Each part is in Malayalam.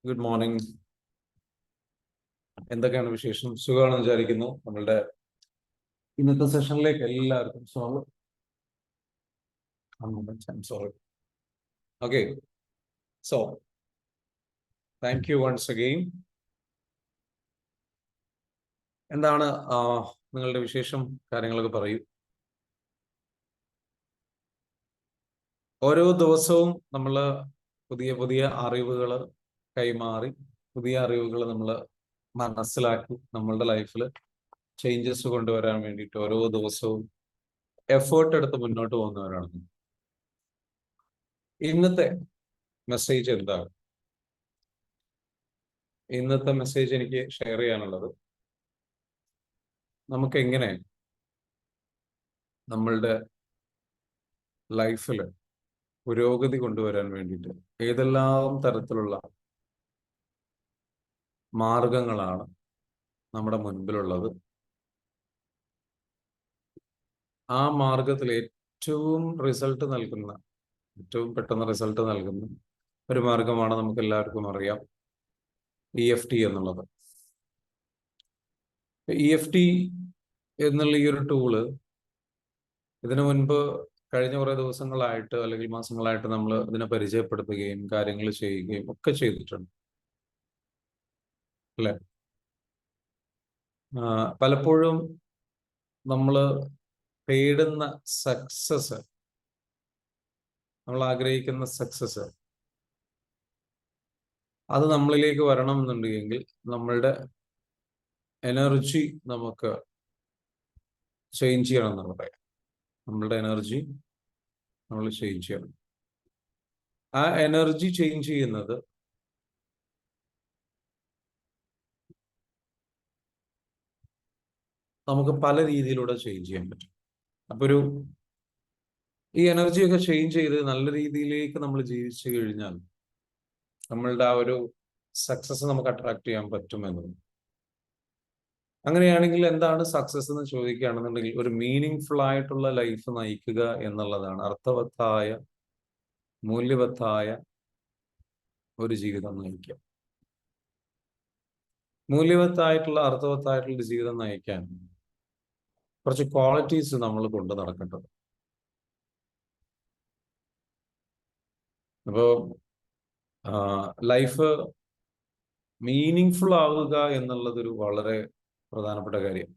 Good morning. എന്തൊക്കെയാണ് വിശേഷം? സുഖമാണെന്ന് വിചാരിക്കുന്നു. നമ്മളുടെ ഇന്നത്തെ സെഷനിലേക്ക് എല്ലാവർക്കും സ്വാഗതം. Sorry. Okay, so thank you once again. എന്താണ് നിങ്ങളുടെ വിശേഷം? കാര്യങ്ങളൊക്കെ പറയൂ. ഓരോ ദിവസവും നമ്മൾ പുതിയ പുതിയ അറിവുകൾ കൈമാറി, പുതിയ അറിവുകൾ നമ്മൾ മനസ്സിലാക്കി നമ്മളുടെ ലൈഫിൽ ചേഞ്ചസ് കൊണ്ടുവരാൻ വേണ്ടിയിട്ട് ഓരോ ദിവസവും എഫേർട്ട് എടുത്ത് മുന്നോട്ട് പോകുന്നവരാണ്. ഇന്നത്തെ മെസ്സേജ് എന്താണ്? ഇന്നത്തെ മെസ്സേജ് എനിക്ക് ഷെയർ ചെയ്യാനുള്ളത്, നമുക്ക് എങ്ങനെ നമ്മളുടെ ലൈഫിൽ പുരോഗതി കൊണ്ടുവരാൻ വേണ്ടിയിട്ട് ഏതെല്ലാം തരത്തിലുള്ള മാർഗങ്ങളാണ് നമ്മുടെ മുൻപിലുള്ളത്. ആ മാർഗത്തിൽ ഏറ്റവും പെട്ടെന്ന് റിസൾട്ട് നൽകുന്ന ഒരു മാർഗമാണ് നമുക്ക് എല്ലാവർക്കും അറിയാം, EFT എന്നുള്ളത്. EFT എന്നുള്ള ഈ ഒരു ടൂള് ഇതിനു മുൻപ് കഴിഞ്ഞ കുറെ ദിവസങ്ങളായിട്ട് അല്ലെങ്കിൽ മാസങ്ങളായിട്ട് നമ്മൾ ഇതിനെ പരിചയപ്പെടുത്തുകയും കാര്യങ്ങൾ ചെയ്യുകയും ഒക്കെ ചെയ്തിട്ടുണ്ട്, അല്ലെ? പലപ്പോഴും നമ്മൾ തേടുന്ന സക്സസ്, നമ്മൾ ആഗ്രഹിക്കുന്ന സക്സസ്, അത് നമ്മളിലേക്ക് വരണം എന്നുണ്ടെങ്കിൽ നമ്മളുടെ എനർജി നമുക്ക് ചേഞ്ച് ചെയ്യണം എന്ന് പറയാം. നമ്മളുടെ എനർജി നമ്മൾ ചേഞ്ച് ചെയ്യണം. ആ എനർജി ചേഞ്ച് ചെയ്യുന്നത് നമുക്ക് പല രീതിയിലൂടെ ചേഞ്ച് ചെയ്യാൻ പറ്റും. അപ്പൊ ഈ എനർജിയൊക്കെ ചേഞ്ച് ചെയ്ത് നല്ല രീതിയിലേക്ക് നമ്മൾ ജീവിച്ചു കഴിഞ്ഞാൽ നമ്മളുടെ ആ ഒരു സക്സസ് നമുക്ക് അട്രാക്ട് ചെയ്യാൻ പറ്റുമെന്നത്. അങ്ങനെയാണെങ്കിൽ എന്താണ് സക്സസ് എന്ന് ചോദിക്കുകയാണെന്നുണ്ടെങ്കിൽ ഒരു മീനിങ് ഫുൾ ആയിട്ടുള്ള ലൈഫ് നയിക്കുക എന്നുള്ളതാണ്. അർത്ഥവത്തായ, മൂല്യവത്തായ ഒരു ജീവിതം നയിക്കുക. മൂല്യവത്തായിട്ടുള്ള, അർത്ഥവത്തായിട്ടുള്ള ജീവിതം നയിക്കാൻ കുറച്ച് ക്വാളിറ്റീസ് നമ്മൾ കൊണ്ടു നടക്കേണ്ടത്. അപ്പോ ലൈഫ് മീനിങ് ഫുൾ ആവുക എന്നുള്ളതൊരു വളരെ പ്രധാനപ്പെട്ട കാര്യം.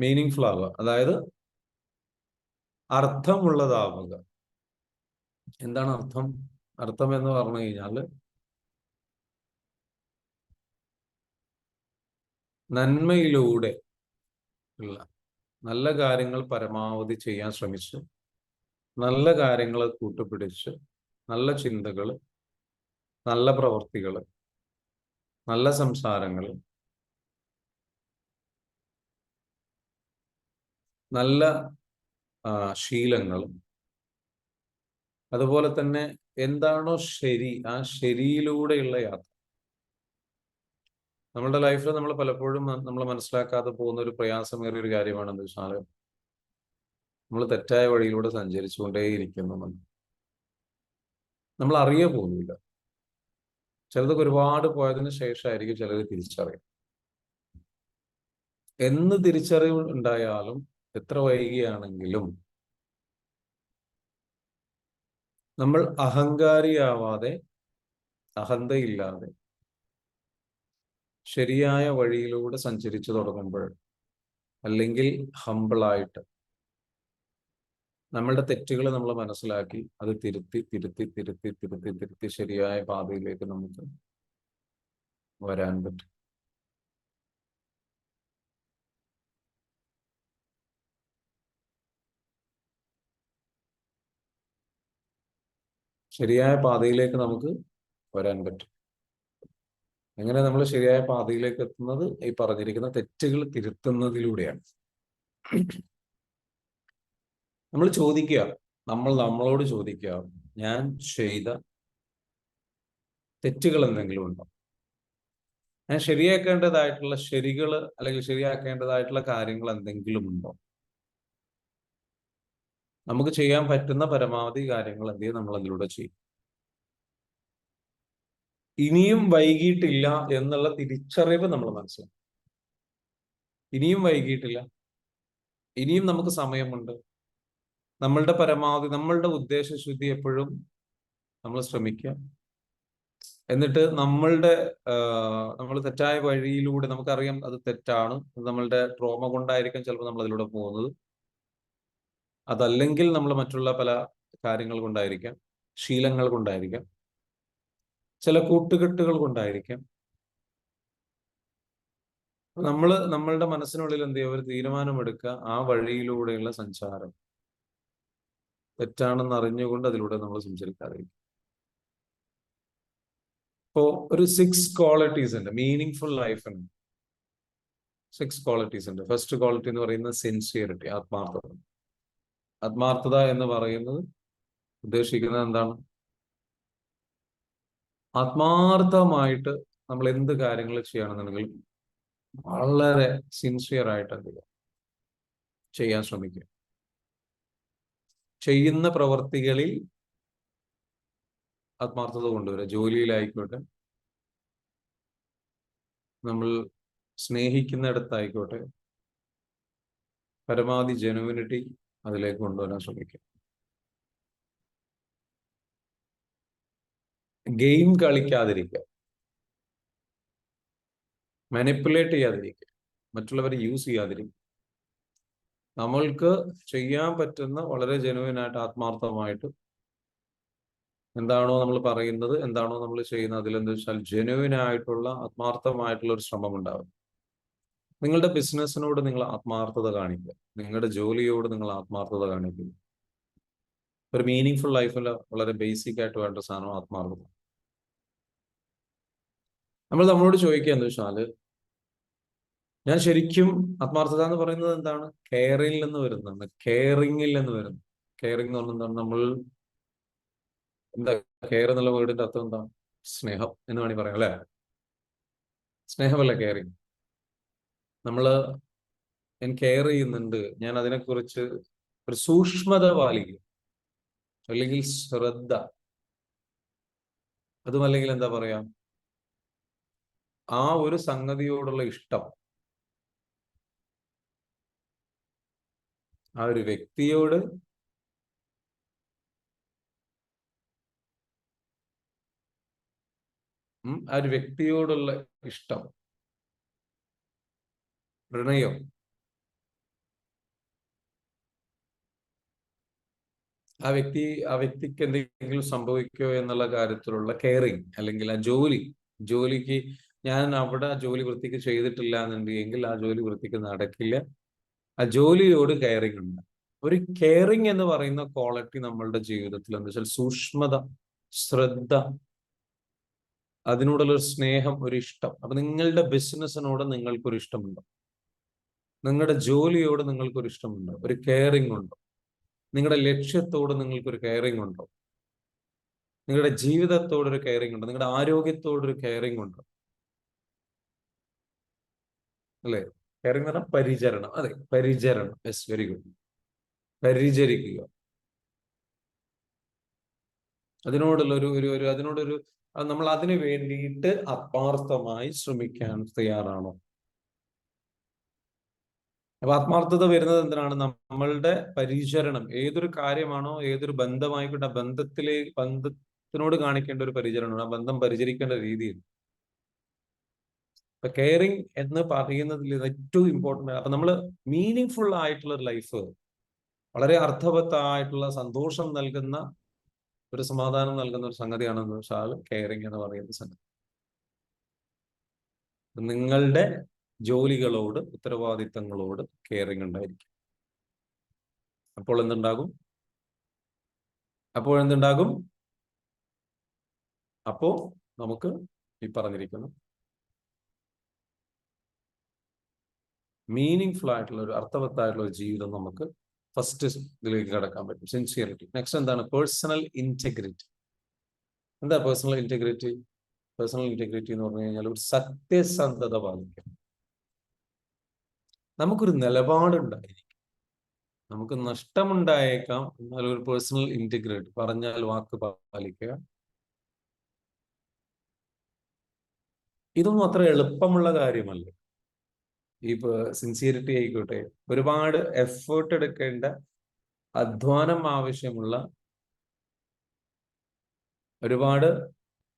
മീനിങ് ഫുൾ ആവുക, അതായത് അർത്ഥമുള്ളതാവുക. എന്താണ് അർത്ഥം? അർത്ഥം എന്ന് പറഞ്ഞു കഴിഞ്ഞാൽ നന്മയിലൂടെ ഉള്ള നല്ല കാര്യങ്ങൾ പരമാവധി ചെയ്യാൻ ശ്രമിച്ച്, നല്ല കാര്യങ്ങൾ കൂട്ടുപിടിച്ച്, നല്ല ചിന്തകൾ, നല്ല പ്രവൃത്തികൾ, നല്ല സംസാരങ്ങൾ, നല്ല ശീലങ്ങൾ, അതുപോലെ തന്നെ എന്താണോ ശരി, ആ ശരിയിലൂടെയുള്ള യാത്ര. നമ്മളുടെ ലൈഫിൽ നമ്മൾ പലപ്പോഴും നമ്മൾ മനസ്സിലാക്കാതെ പോകുന്ന ഒരു പ്രയാസമേറിയ ഒരു കാര്യമാണ് എന്താ വെച്ചാൽ നമ്മൾ തെറ്റായ വഴിയിലൂടെ സഞ്ചരിച്ചുകൊണ്ടേയിരിക്കുന്നു. നമ്മൾ അറിയ പോകുന്നില്ല. ചിലതൊക്കെ ഒരുപാട് പോയതിനു ശേഷമായിരിക്കും ചിലർ തിരിച്ചറിയും. എന്ന് തിരിച്ചറിവ് ഉണ്ടായാലും എത്ര വൈകിയാണെങ്കിലും നമ്മൾ അഹങ്കാരിയാവാതെ, അഹന്തയില്ലാതെ ശരിയായ വഴിയിലൂടെ സഞ്ചരിച്ചു തുടങ്ങുമ്പോൾ, അല്ലെങ്കിൽ ഹംബിളായിട്ട് നമ്മളുടെ തെറ്റുകൾ നമ്മൾ മനസ്സിലാക്കി അത് തിരുത്തി ശരിയായ പാതയിലേക്ക് നമുക്ക് വരാൻ പറ്റും. ശരിയായ പാതയിലേക്ക് നമുക്ക് വരാൻ പറ്റും. എങ്ങനെ നമ്മൾ ശരിയായ പാതയിലേക്ക് എത്തുന്നത്? ഈ പറഞ്ഞിരിക്കുന്ന തെറ്റുകൾ തിരുത്തുന്നതിലൂടെയാണ്. നമ്മളോട് ചോദിക്കുക, ഞാൻ ചെയ്ത തെറ്റുകൾ എന്തെങ്കിലും ഉണ്ടോ? ഞാൻ ശരിയാക്കേണ്ടതായിട്ടുള്ള ശരികൾ അല്ലെങ്കിൽ ശരിയാക്കേണ്ടതായിട്ടുള്ള കാര്യങ്ങൾ എന്തെങ്കിലും ഉണ്ടോ? നമുക്ക് ചെയ്യാൻ പറ്റുന്ന പരമാവധി കാര്യങ്ങൾ എന്ത് ചെയ്യും നമ്മൾ അതിലൂടെ ചെയ്യും. ഇനിയും വൈകിട്ടില്ല എന്നുള്ള തിരിച്ചറിവ് നമ്മൾ മനസ്സിലാക്കും. ഇനിയും വൈകിട്ടില്ല, ഇനിയും നമുക്ക് സമയമുണ്ട്. നമ്മളുടെ പരമാവധി, നമ്മളുടെ ഉദ്ദേശശുദ്ധി എപ്പോഴും നമ്മൾ ശ്രമിക്കുക. എന്നിട്ട് നമ്മൾ തെറ്റായ വഴിയിലൂടെ, നമുക്കറിയാം അത് തെറ്റാണ്, നമ്മളുടെ ട്രോമ കൊണ്ടായിരിക്കും ചിലപ്പോൾ നമ്മൾ അതിലൂടെ പോകുന്നത്. അതല്ലെങ്കിൽ നമ്മൾ മറ്റുള്ള പല കാര്യങ്ങൾ കൊണ്ടായിരിക്കാം, ശീലങ്ങൾ കൊണ്ടായിരിക്കാം, ചില കൂട്ടുകെട്ടുകൾ കൊണ്ടായിരിക്കാം. നമ്മളുടെ മനസ്സിനുള്ളിൽ എന്ത് ചെയ്യുക, ഒരു തീരുമാനമെടുക്കുക, ആ വഴിയിലൂടെയുള്ള സഞ്ചാരം തെറ്റാണെന്ന് അറിഞ്ഞുകൊണ്ട് അതിലൂടെ നമ്മൾ സഞ്ചരിക്കാതിരിക്കും. ഇപ്പോ ഒരു 6 ക്വാളിറ്റീസ് ഉണ്ട് മീനിങ് ലൈഫിന്. 6 ക്വാളിറ്റീസ് ഉണ്ട്. ഫസ്റ്റ് ക്വാളിറ്റി എന്ന് പറയുന്നത് സിൻസിയറിറ്റി, ആത്മാർത്ഥത. ആത്മാർത്ഥത എന്ന് പറയുന്നത് ഉദ്ദേശിക്കുന്നത് എന്താണ്? ആത്മാർത്ഥമായിട്ട് നമ്മൾ എന്ത് കാര്യങ്ങൾ ചെയ്യുകയാണെന്നുണ്ടെങ്കിലും വളരെ സിൻസിയർ ആയിട്ട് എന്ത് ചെയ്യുക, ചെയ്യാൻ ശ്രമിക്കുക. ചെയ്യുന്ന പ്രവർത്തികളിൽ ആത്മാർത്ഥത കൊണ്ടുവരിക. ജോലിയിലായിക്കോട്ടെ, നമ്മൾ സ്നേഹിക്കുന്നിടത്തായിക്കോട്ടെ, പരമാവധി ജെനുവിനിറ്റി അതിലേക്ക് കൊണ്ടുവരാൻ ശ്രമിക്കുക. ഗെയിം കളിക്കാതിരിക്കുക, മാനിപ്പുലേറ്റ് ചെയ്യാതിരിക്കുക, മറ്റുള്ളവരെ യൂസ് ചെയ്യാതിരിക്കുക. നമ്മൾക്ക് ചെയ്യാൻ പറ്റുന്ന വളരെ ജെനുവിനായിട്ട്, ആത്മാർത്ഥമായിട്ട് എന്താണോ നമ്മൾ പറയുന്നത്, എന്താണോ നമ്മൾ ചെയ്യുന്നത്, അതിലെന്താ വെച്ചാൽ ജെനുവിനായിട്ടുള്ള ആത്മാർത്ഥമായിട്ടുള്ള ഒരു ശ്രമം ഉണ്ടാവും. നിങ്ങളുടെ ബിസിനസ്സിനോട് നിങ്ങൾ ആത്മാർത്ഥത കാണിക്കുക, നിങ്ങളുടെ ജോലിയോട് നിങ്ങൾ ആത്മാർത്ഥത കാണിക്കുക. ഒരു മീനിങ് ലൈഫിൽ വളരെ ബേസിക് ആയിട്ട് വേണ്ട സാധനം ആത്മാർത്ഥത. നമ്മളോട് ചോദിക്കുക എന്ന് വെച്ചാൽ, ഞാൻ ശരിക്കും ആത്മാർത്ഥത എന്ന് പറയുന്നത് എന്താണ്? കെയറിൽ നിന്ന് വരുന്നതാണ്, കെയറിങ്ങിൽ നിന്ന് വരുന്നത്. കെയറിങ് എന്ന് പറഞ്ഞാൽ നമ്മൾ എന്താ, കെയർ എന്നുള്ള വേർഡിന്റെ അർത്ഥം എന്താ? സ്നേഹം എന്ന് വേണമെങ്കിൽ പറയാം, അല്ലെ? സ്നേഹമല്ല കെയറിങ്. ഞാൻ കെയർ ചെയ്യുന്നുണ്ട്, ഞാൻ അതിനെക്കുറിച്ച് ഒരു സൂക്ഷ്മത പാലിക്കും, അല്ലെങ്കിൽ ശ്രദ്ധ, അതുമല്ലെങ്കിൽ എന്താ പറയാ, ആ ഒരു സംഗതിയോടുള്ള ഇഷ്ടം, ആ ഒരു വ്യക്തിയോട് ഇഷ്ടം, പ്രണയം, ആ വ്യക്തിക്ക് എന്തെങ്കിലും സംഭവിക്കോ എന്നുള്ള കാര്യത്തിലുള്ള കെയറിങ്, അല്ലെങ്കിൽ ആ ജോലിക്ക് ഞാൻ അവിടെ ജോലി വൃത്തിക്ക് ചെയ്തിട്ടില്ല എന്നുണ്ടെങ്കിൽ ആ ജോലി വൃത്തിക്ക് നടക്കില്ല. ആ ജോലിയോട് കെയറിങ് ഉണ്ട്. ഒരു കെയറിങ് എന്ന് പറയുന്ന ക്വാളിറ്റി നമ്മളുടെ ജീവിതത്തിൽ എന്താ വെച്ചാൽ സൂക്ഷ്മത, ശ്രദ്ധ, അതിനോടുള്ള ഒരു സ്നേഹം, ഒരു ഇഷ്ടം. അപ്പൊ നിങ്ങളുടെ ബിസിനസ്സിനോട് നിങ്ങൾക്കൊരു ഇഷ്ടമുണ്ടോ? നിങ്ങളുടെ ജോലിയോട് നിങ്ങൾക്കൊരു ഇഷ്ടമുണ്ടോ? ഒരു കെയറിങ് ഉണ്ടോ? നിങ്ങളുടെ ലക്ഷ്യത്തോട് നിങ്ങൾക്കൊരു കെയറിങ് ഉണ്ടോ? നിങ്ങളുടെ ജീവിതത്തോടൊരു കെയറിങ് ഉണ്ടോ? നിങ്ങളുടെ ആരോഗ്യത്തോടൊരു കെയറിങ് ഉണ്ടോ? അല്ലെ? കെയറിങ് എന്ന് പറഞ്ഞാൽ പരിചരണം. അതെ, പരിചരണം. Yes, very good. പരിചരിക്കുക, അതിനോടൊരു നമ്മൾ അതിനു വേണ്ടിയിട്ട് ആത്മാർത്ഥമായി ശ്രമിക്കാൻ തയ്യാറാണോ? അപ്പൊ ആത്മാർത്ഥത വരുന്നത് എന്തിനാണ്? നമ്മളുടെ പരിചരണം, ഏതൊരു കാര്യമാണോ, ഏതൊരു ബന്ധമായിക്കോട്ടെ, ബന്ധത്തിനോട് കാണിക്കേണ്ട ഒരു പരിചരണമാണ്, ആ ബന്ധം പരിചരിക്കേണ്ട രീതിയിൽ. അപ്പൊ കെയറിങ് എന്ന് പറയുന്നതിൽ ഏറ്റവും ഇമ്പോർട്ടന്റ്. അപ്പൊ നമ്മൾ മീനിങ് ആയിട്ടുള്ള ഒരു ലൈഫ്, വളരെ അർത്ഥവത്തായിട്ടുള്ള സന്തോഷം നൽകുന്ന, ഒരു സമാധാനം നൽകുന്ന ഒരു സംഗതിയാണെന്ന് വെച്ചാൽ കെയറിങ് എന്ന് പറയുന്ന സംഗതി. നിങ്ങളുടെ ജോലികളോട്, ഉത്തരവാദിത്തങ്ങളോട് കെയറിങ് ഉണ്ടായിരിക്കും. അപ്പോൾ എന്തുണ്ടാകും? അപ്പോ നമുക്ക് ഈ പറഞ്ഞിരിക്കുന്നു മീനിങ് ആയിട്ടുള്ള ഒരു അർത്ഥവത്തായിട്ടുള്ള ഒരു ജീവിതം നമുക്ക് ഫസ്റ്റ് ഇതിലേക്ക് കടക്കാൻ പറ്റും. സിൻസിയറിറ്റി. നെക്സ്റ്റ് എന്താണ്? Personal integrity. എന്താ പേഴ്സണൽ ഇന്റഗ്രിറ്റി? പേഴ്സണൽ ഇന്റഗ്രിറ്റി എന്ന് പറഞ്ഞു കഴിഞ്ഞാൽ ഒരു സത്യസന്ധത പാലിക്കും. നമുക്കൊരു നിലപാടുണ്ടായിരിക്കും. നമുക്ക് നഷ്ടമുണ്ടായേക്കാം, എന്നാൽ ഒരു പേഴ്സണൽ ഇന്റഗ്രിറ്റി, പറഞ്ഞാൽ വാക്ക് പാലിക്കുക, ഇതൊന്നും അത്ര എളുപ്പമുള്ള കാര്യമല്ല. ഈ സിൻസിയറിറ്റി ആയിക്കോട്ടെ, ഒരുപാട് എഫേർട്ട് എടുക്കേണ്ട, അധ്വാനം ആവശ്യമുള്ള, ഒരുപാട്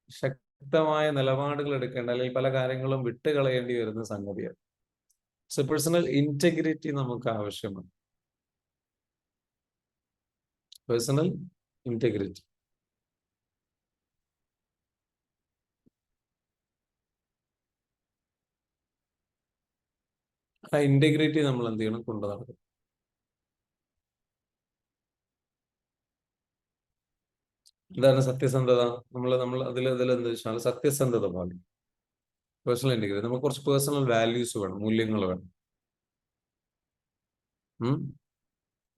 ശക്തമായ നിലപാടുകൾ എടുക്കേണ്ട, അല്ലെങ്കിൽ പല കാര്യങ്ങളും വിട്ടുകളയേണ്ടി വരുന്ന സംഗതിയാണ്. സോ പേഴ്സണൽ ഇന്റഗ്രിറ്റി നമുക്ക് ആവശ്യമാണ്. Personal integrity. ആ ഇന്റഗ്രിറ്റി നമ്മൾ എന്ത് ചെയ്യണം? കൊണ്ടു നടക്കണം. എന്താണ് സത്യസന്ധത? നമ്മൾ അതിൽ എന്താ വെച്ചാൽ സത്യസന്ധത പാലിക്കും. പേഴ്സണൽ ഇന്റഗ്രിറ്റി, നമുക്ക് കുറച്ച് പേഴ്സണൽ വാല്യൂസ് വേണം, മൂല്യങ്ങൾ വേണം.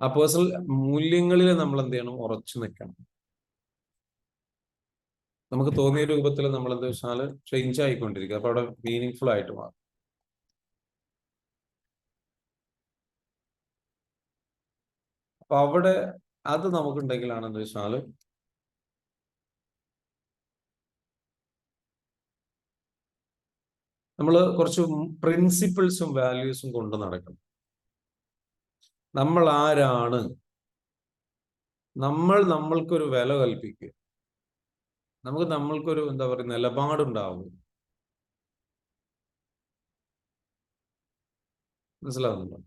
ആ പേഴ്സണൽ മൂല്യങ്ങളിൽ നമ്മൾ എന്ത് ചെയ്യണം? ഉറച്ചു നിൽക്കണം. നമുക്ക് തോന്നിയ രൂപത്തിൽ നമ്മൾ എന്താ വെച്ചാൽ ചേഞ്ച് ആയിക്കൊണ്ടിരിക്കുക. അപ്പൊ അവിടെ മീനിങ് ഫുൾ ആയിട്ട് മാറും. അപ്പൊ അവിടെ അത് നമുക്കുണ്ടെങ്കിലാണ് എന്താ വെച്ചാൽ നമ്മൾ കുറച്ച് പ്രിൻസിപ്പിൾസും വാല്യൂസും കൊണ്ട് നടക്കണം. നമ്മൾ ആരാണ്, നമ്മൾക്കൊരു വില കൽപ്പിക്കുക, നമ്മൾക്കൊരു എന്താ പറയുക നിലപാടുണ്ടാവും. മനസ്സിലാവുന്നുണ്ടോ?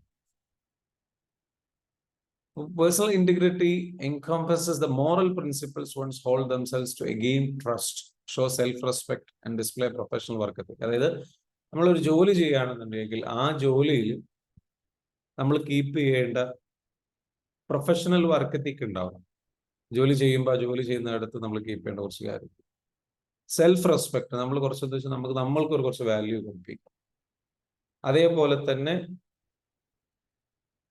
Personal integrity encompasses the moral principles ones hold themselves to gain trust, show self-respect and display professional work ethic. അതായത് നമ്മളൊരു ജോലി ചെയ്യുകയാണെന്നുണ്ടെങ്കിൽ ആ ജോലിയിൽ നമ്മൾ കീപ്പ് ചെയ്യേണ്ട പ്രൊഫഷണൽ വർക്ക് എത്തിക് ഉണ്ടാവും. ജോലി ചെയ്യുന്നിടത്ത് നമ്മൾ കീപ്പ് ചെയ്യേണ്ട കുറച്ച് കാര്യം. സെൽഫ് റെസ്പെക്ട്, നമ്മൾ കുറച്ച് വെച്ചാൽ നമ്മൾക്കൊരു കുറച്ച് വാല്യൂ കൊടുപ്പിക്കും. അതേപോലെ തന്നെ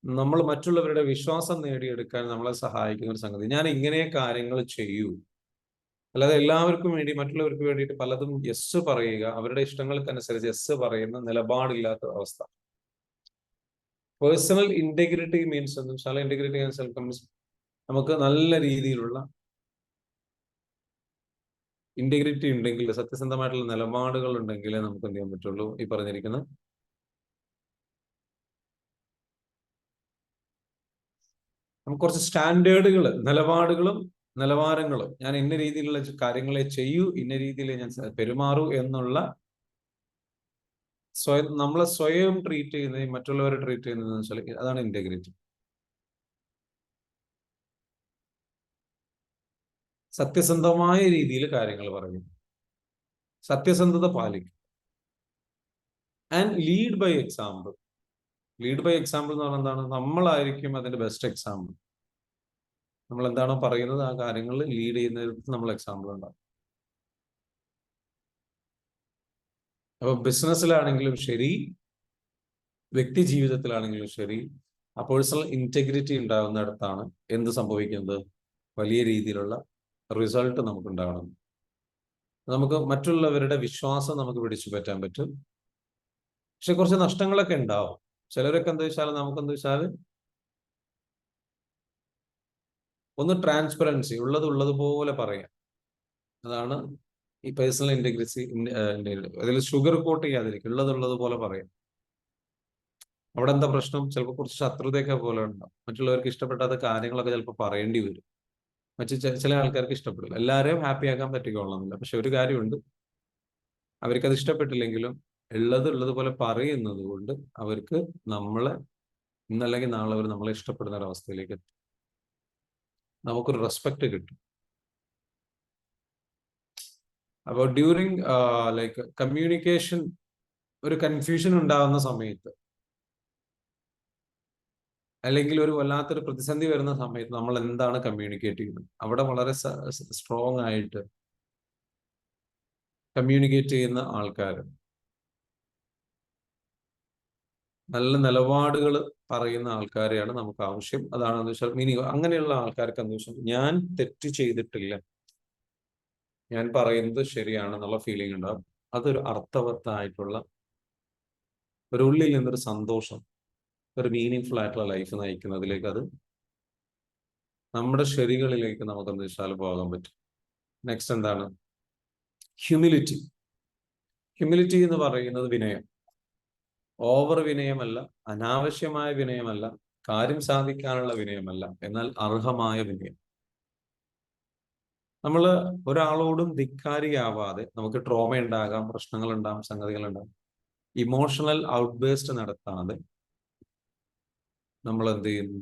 നമ്മൾ മറ്റുള്ളവരുടെ വിശ്വാസം നേടിയെടുക്കാൻ നമ്മളെ സഹായിക്കുന്ന ഒരു സംഗതി, ഞാൻ ഇങ്ങനെ കാര്യങ്ങൾ ചെയ്യൂ, അല്ലാതെ എല്ലാവർക്കും വേണ്ടി മറ്റുള്ളവർക്ക് വേണ്ടിയിട്ട് പലതും യെസ് പറയുക, അവരുടെ ഇഷ്ടങ്ങൾക്കനുസരിച്ച് യെസ് പറയുന്ന നിലപാടില്ലാത്ത അവസ്ഥ. പേഴ്സണൽ ഇന്റഗ്രിറ്റി മീൻസ് എന്ന് വെച്ചാൽ ഇന്റഗ്രിറ്റി മീൻസ് നമുക്ക് നല്ല രീതിയിലുള്ള ഇന്റഗ്രിറ്റി ഉണ്ടെങ്കിൽ, സത്യസന്ധമായിട്ടുള്ള നിലപാടുകൾ ഉണ്ടെങ്കിലേ നമുക്ക് എന്ത് ചെയ്യാൻ പറ്റുള്ളൂ? ഈ പറഞ്ഞിരിക്കുന്ന നമുക്ക് കുറച്ച് സ്റ്റാൻഡേർഡുകൾ, നിലവാരങ്ങളും, ഞാൻ ഇന്ന രീതിയിലുള്ള കാര്യങ്ങളെ ചെയ്യൂ, ഇന്ന രീതിയിൽ ഞാൻ പെരുമാറൂ എന്നുള്ള നമ്മളെ സ്വയം ട്രീറ്റ് ചെയ്യുന്നത്, മറ്റുള്ളവരെ ട്രീറ്റ് ചെയ്യുന്നത് വെച്ചാൽ അതാണ് ഇന്റഗ്രിറ്റി. സത്യസന്ധമായ രീതിയിൽ കാര്യങ്ങൾ പറയും, സത്യസന്ധത പാലിക്കും. And lead by example. Lead by example എന്ന് പറഞ്ഞാൽ എന്താണ്? നമ്മളായിരിക്കും അതിന്റെ ബെസ്റ്റ് എക്സാമ്പിൾ. നമ്മൾ എന്താണോ പറയുന്നത് ആ കാര്യങ്ങളിൽ ലീഡ് ചെയ്യുന്നതിന് നമ്മൾ എക്സാമ്പിൾ ഉണ്ടാവും. അപ്പൊ ബിസിനസ്സിലാണെങ്കിലും ശരി, വ്യക്തി ജീവിതത്തിലാണെങ്കിലും ശരി, ആ പേഴ്സണൽ ഇന്റഗ്രിറ്റി ഉണ്ടാകുന്നിടത്താണ് എന്ത് സംഭവിക്കുന്നത്? വലിയ രീതിയിലുള്ള റിസൾട്ട് നമുക്ക് ഉണ്ടാകണം. നമുക്ക് മറ്റുള്ളവരുടെ വിശ്വാസം നമുക്ക് പിടിച്ചു പറ്റാൻ പറ്റും. പക്ഷെ കുറച്ച് നഷ്ടങ്ങളൊക്കെ ഉണ്ടാവും. ചിലരൊക്കെ എന്താ വെച്ചാൽ നമുക്കെന്താ വെച്ചാൽ ഒന്ന് ട്രാൻസ്പെറൻസി, ഉള്ളതുപോലെ പറയാം. അതാണ് ഈ പേഴ്സണൽ ഇന്റഗ്രിറ്റി. അതിൽ ഷുഗർ കോട്ട് ചെയ്യാതിരിക്കും, ഉള്ളതുപോലെ പറയാം. അവിടെ എന്താ പ്രശ്നം? ചിലപ്പോൾ കുറച്ച് ശത്രുതയൊക്കെ പോലെ ഉണ്ടാവും. മറ്റുള്ളവർക്ക് ഇഷ്ടപ്പെടാത്ത കാര്യങ്ങളൊക്കെ ചിലപ്പോൾ പറയേണ്ടി വരും. ചില ആൾക്കാർക്ക് ഇഷ്ടപ്പെടില്ല. എല്ലാവരെയും ഹാപ്പി ആക്കാൻ പറ്റിക്കൊള്ളണമെന്നില്ല. പക്ഷെ ഒരു കാര്യമുണ്ട്, അവർക്കത് ഇഷ്ടപ്പെട്ടില്ലെങ്കിലും ഉള്ളതുപോലെ പറയുന്നത് കൊണ്ട് അവർക്ക് നമ്മളെ ഇന്നല്ലെങ്കിൽ നാളെ അവർ നമ്മളെ ഇഷ്ടപ്പെടുന്ന ഒരു അവസ്ഥയിലേക്ക് എത്തും. നമുക്കൊരു റെസ്പെക്ട് കിട്ടും. അപ്പോൾ ഡ്യൂറിങ് ലൈക്ക് കമ്മ്യൂണിക്കേഷൻ ഒരു കൺഫ്യൂഷൻ ഉണ്ടാകുന്ന സമയത്ത്, അല്ലെങ്കിൽ ഒരു വല്ലാത്തൊരു പ്രതിസന്ധി വരുന്ന സമയത്ത് നമ്മൾ എന്താണ് കമ്മ്യൂണിക്കേറ്റ് ചെയ്യുന്നത്, അവിടെ വളരെ സ്ട്രോങ് ആയിട്ട് കമ്മ്യൂണിക്കേറ്റ് ചെയ്യുന്ന ആൾക്കാർ, നല്ല നിലപാടുകൾ പറയുന്ന ആൾക്കാരെയാണ് നമുക്ക് ആവശ്യം. അതാണെന്ന് വെച്ചാൽ മീനിങ് അങ്ങനെയുള്ള ആൾക്കാർക്ക് എന്താ വെച്ചാൽ ഞാൻ തെറ്റ് ചെയ്തിട്ടില്ല, ഞാൻ പറയുന്നത് ശരിയാണെന്നുള്ള ഫീലിംഗ് ഉണ്ടാവും. അതൊരു അർത്ഥവത്തായിട്ടുള്ള ഒരു ഉള്ളിൽ നിന്നൊരു സന്തോഷം ഒരു മീനിങ് ഫുൾ ആയിട്ടുള്ള ലൈഫ് നയിക്കുന്നതിലേക്ക്, അത് നമ്മുടെ ശരികളിലേക്ക് നമുക്ക് എന്ത് വെച്ചാൽ പോകാൻ പറ്റും. നെക്സ്റ്റ് എന്താണ്? ഹ്യൂമിലിറ്റി. ഹ്യൂമിലിറ്റി എന്ന് പറയുന്നത് വിനയം. ഓവർ വിനയമല്ല, അനാവശ്യമായ വിനയമല്ല, കാര്യം സാധിക്കാനുള്ള വിനയമല്ല, എന്നാൽ അർഹമായ വിനയം. നമ്മൾ ഒരാളോടും ധിക്കാരിയാവാതെ, നമുക്ക് ട്രോമ ഉണ്ടാകാം, പ്രശ്നങ്ങൾ ഉണ്ടാകാം, സംഗതികൾ ഉണ്ടാകാം, ഇമോഷണൽ ഔട്ട്ബേസ്റ്റ് നടത്താതെ നമ്മൾ എന്ത് ചെയ്യുന്നു?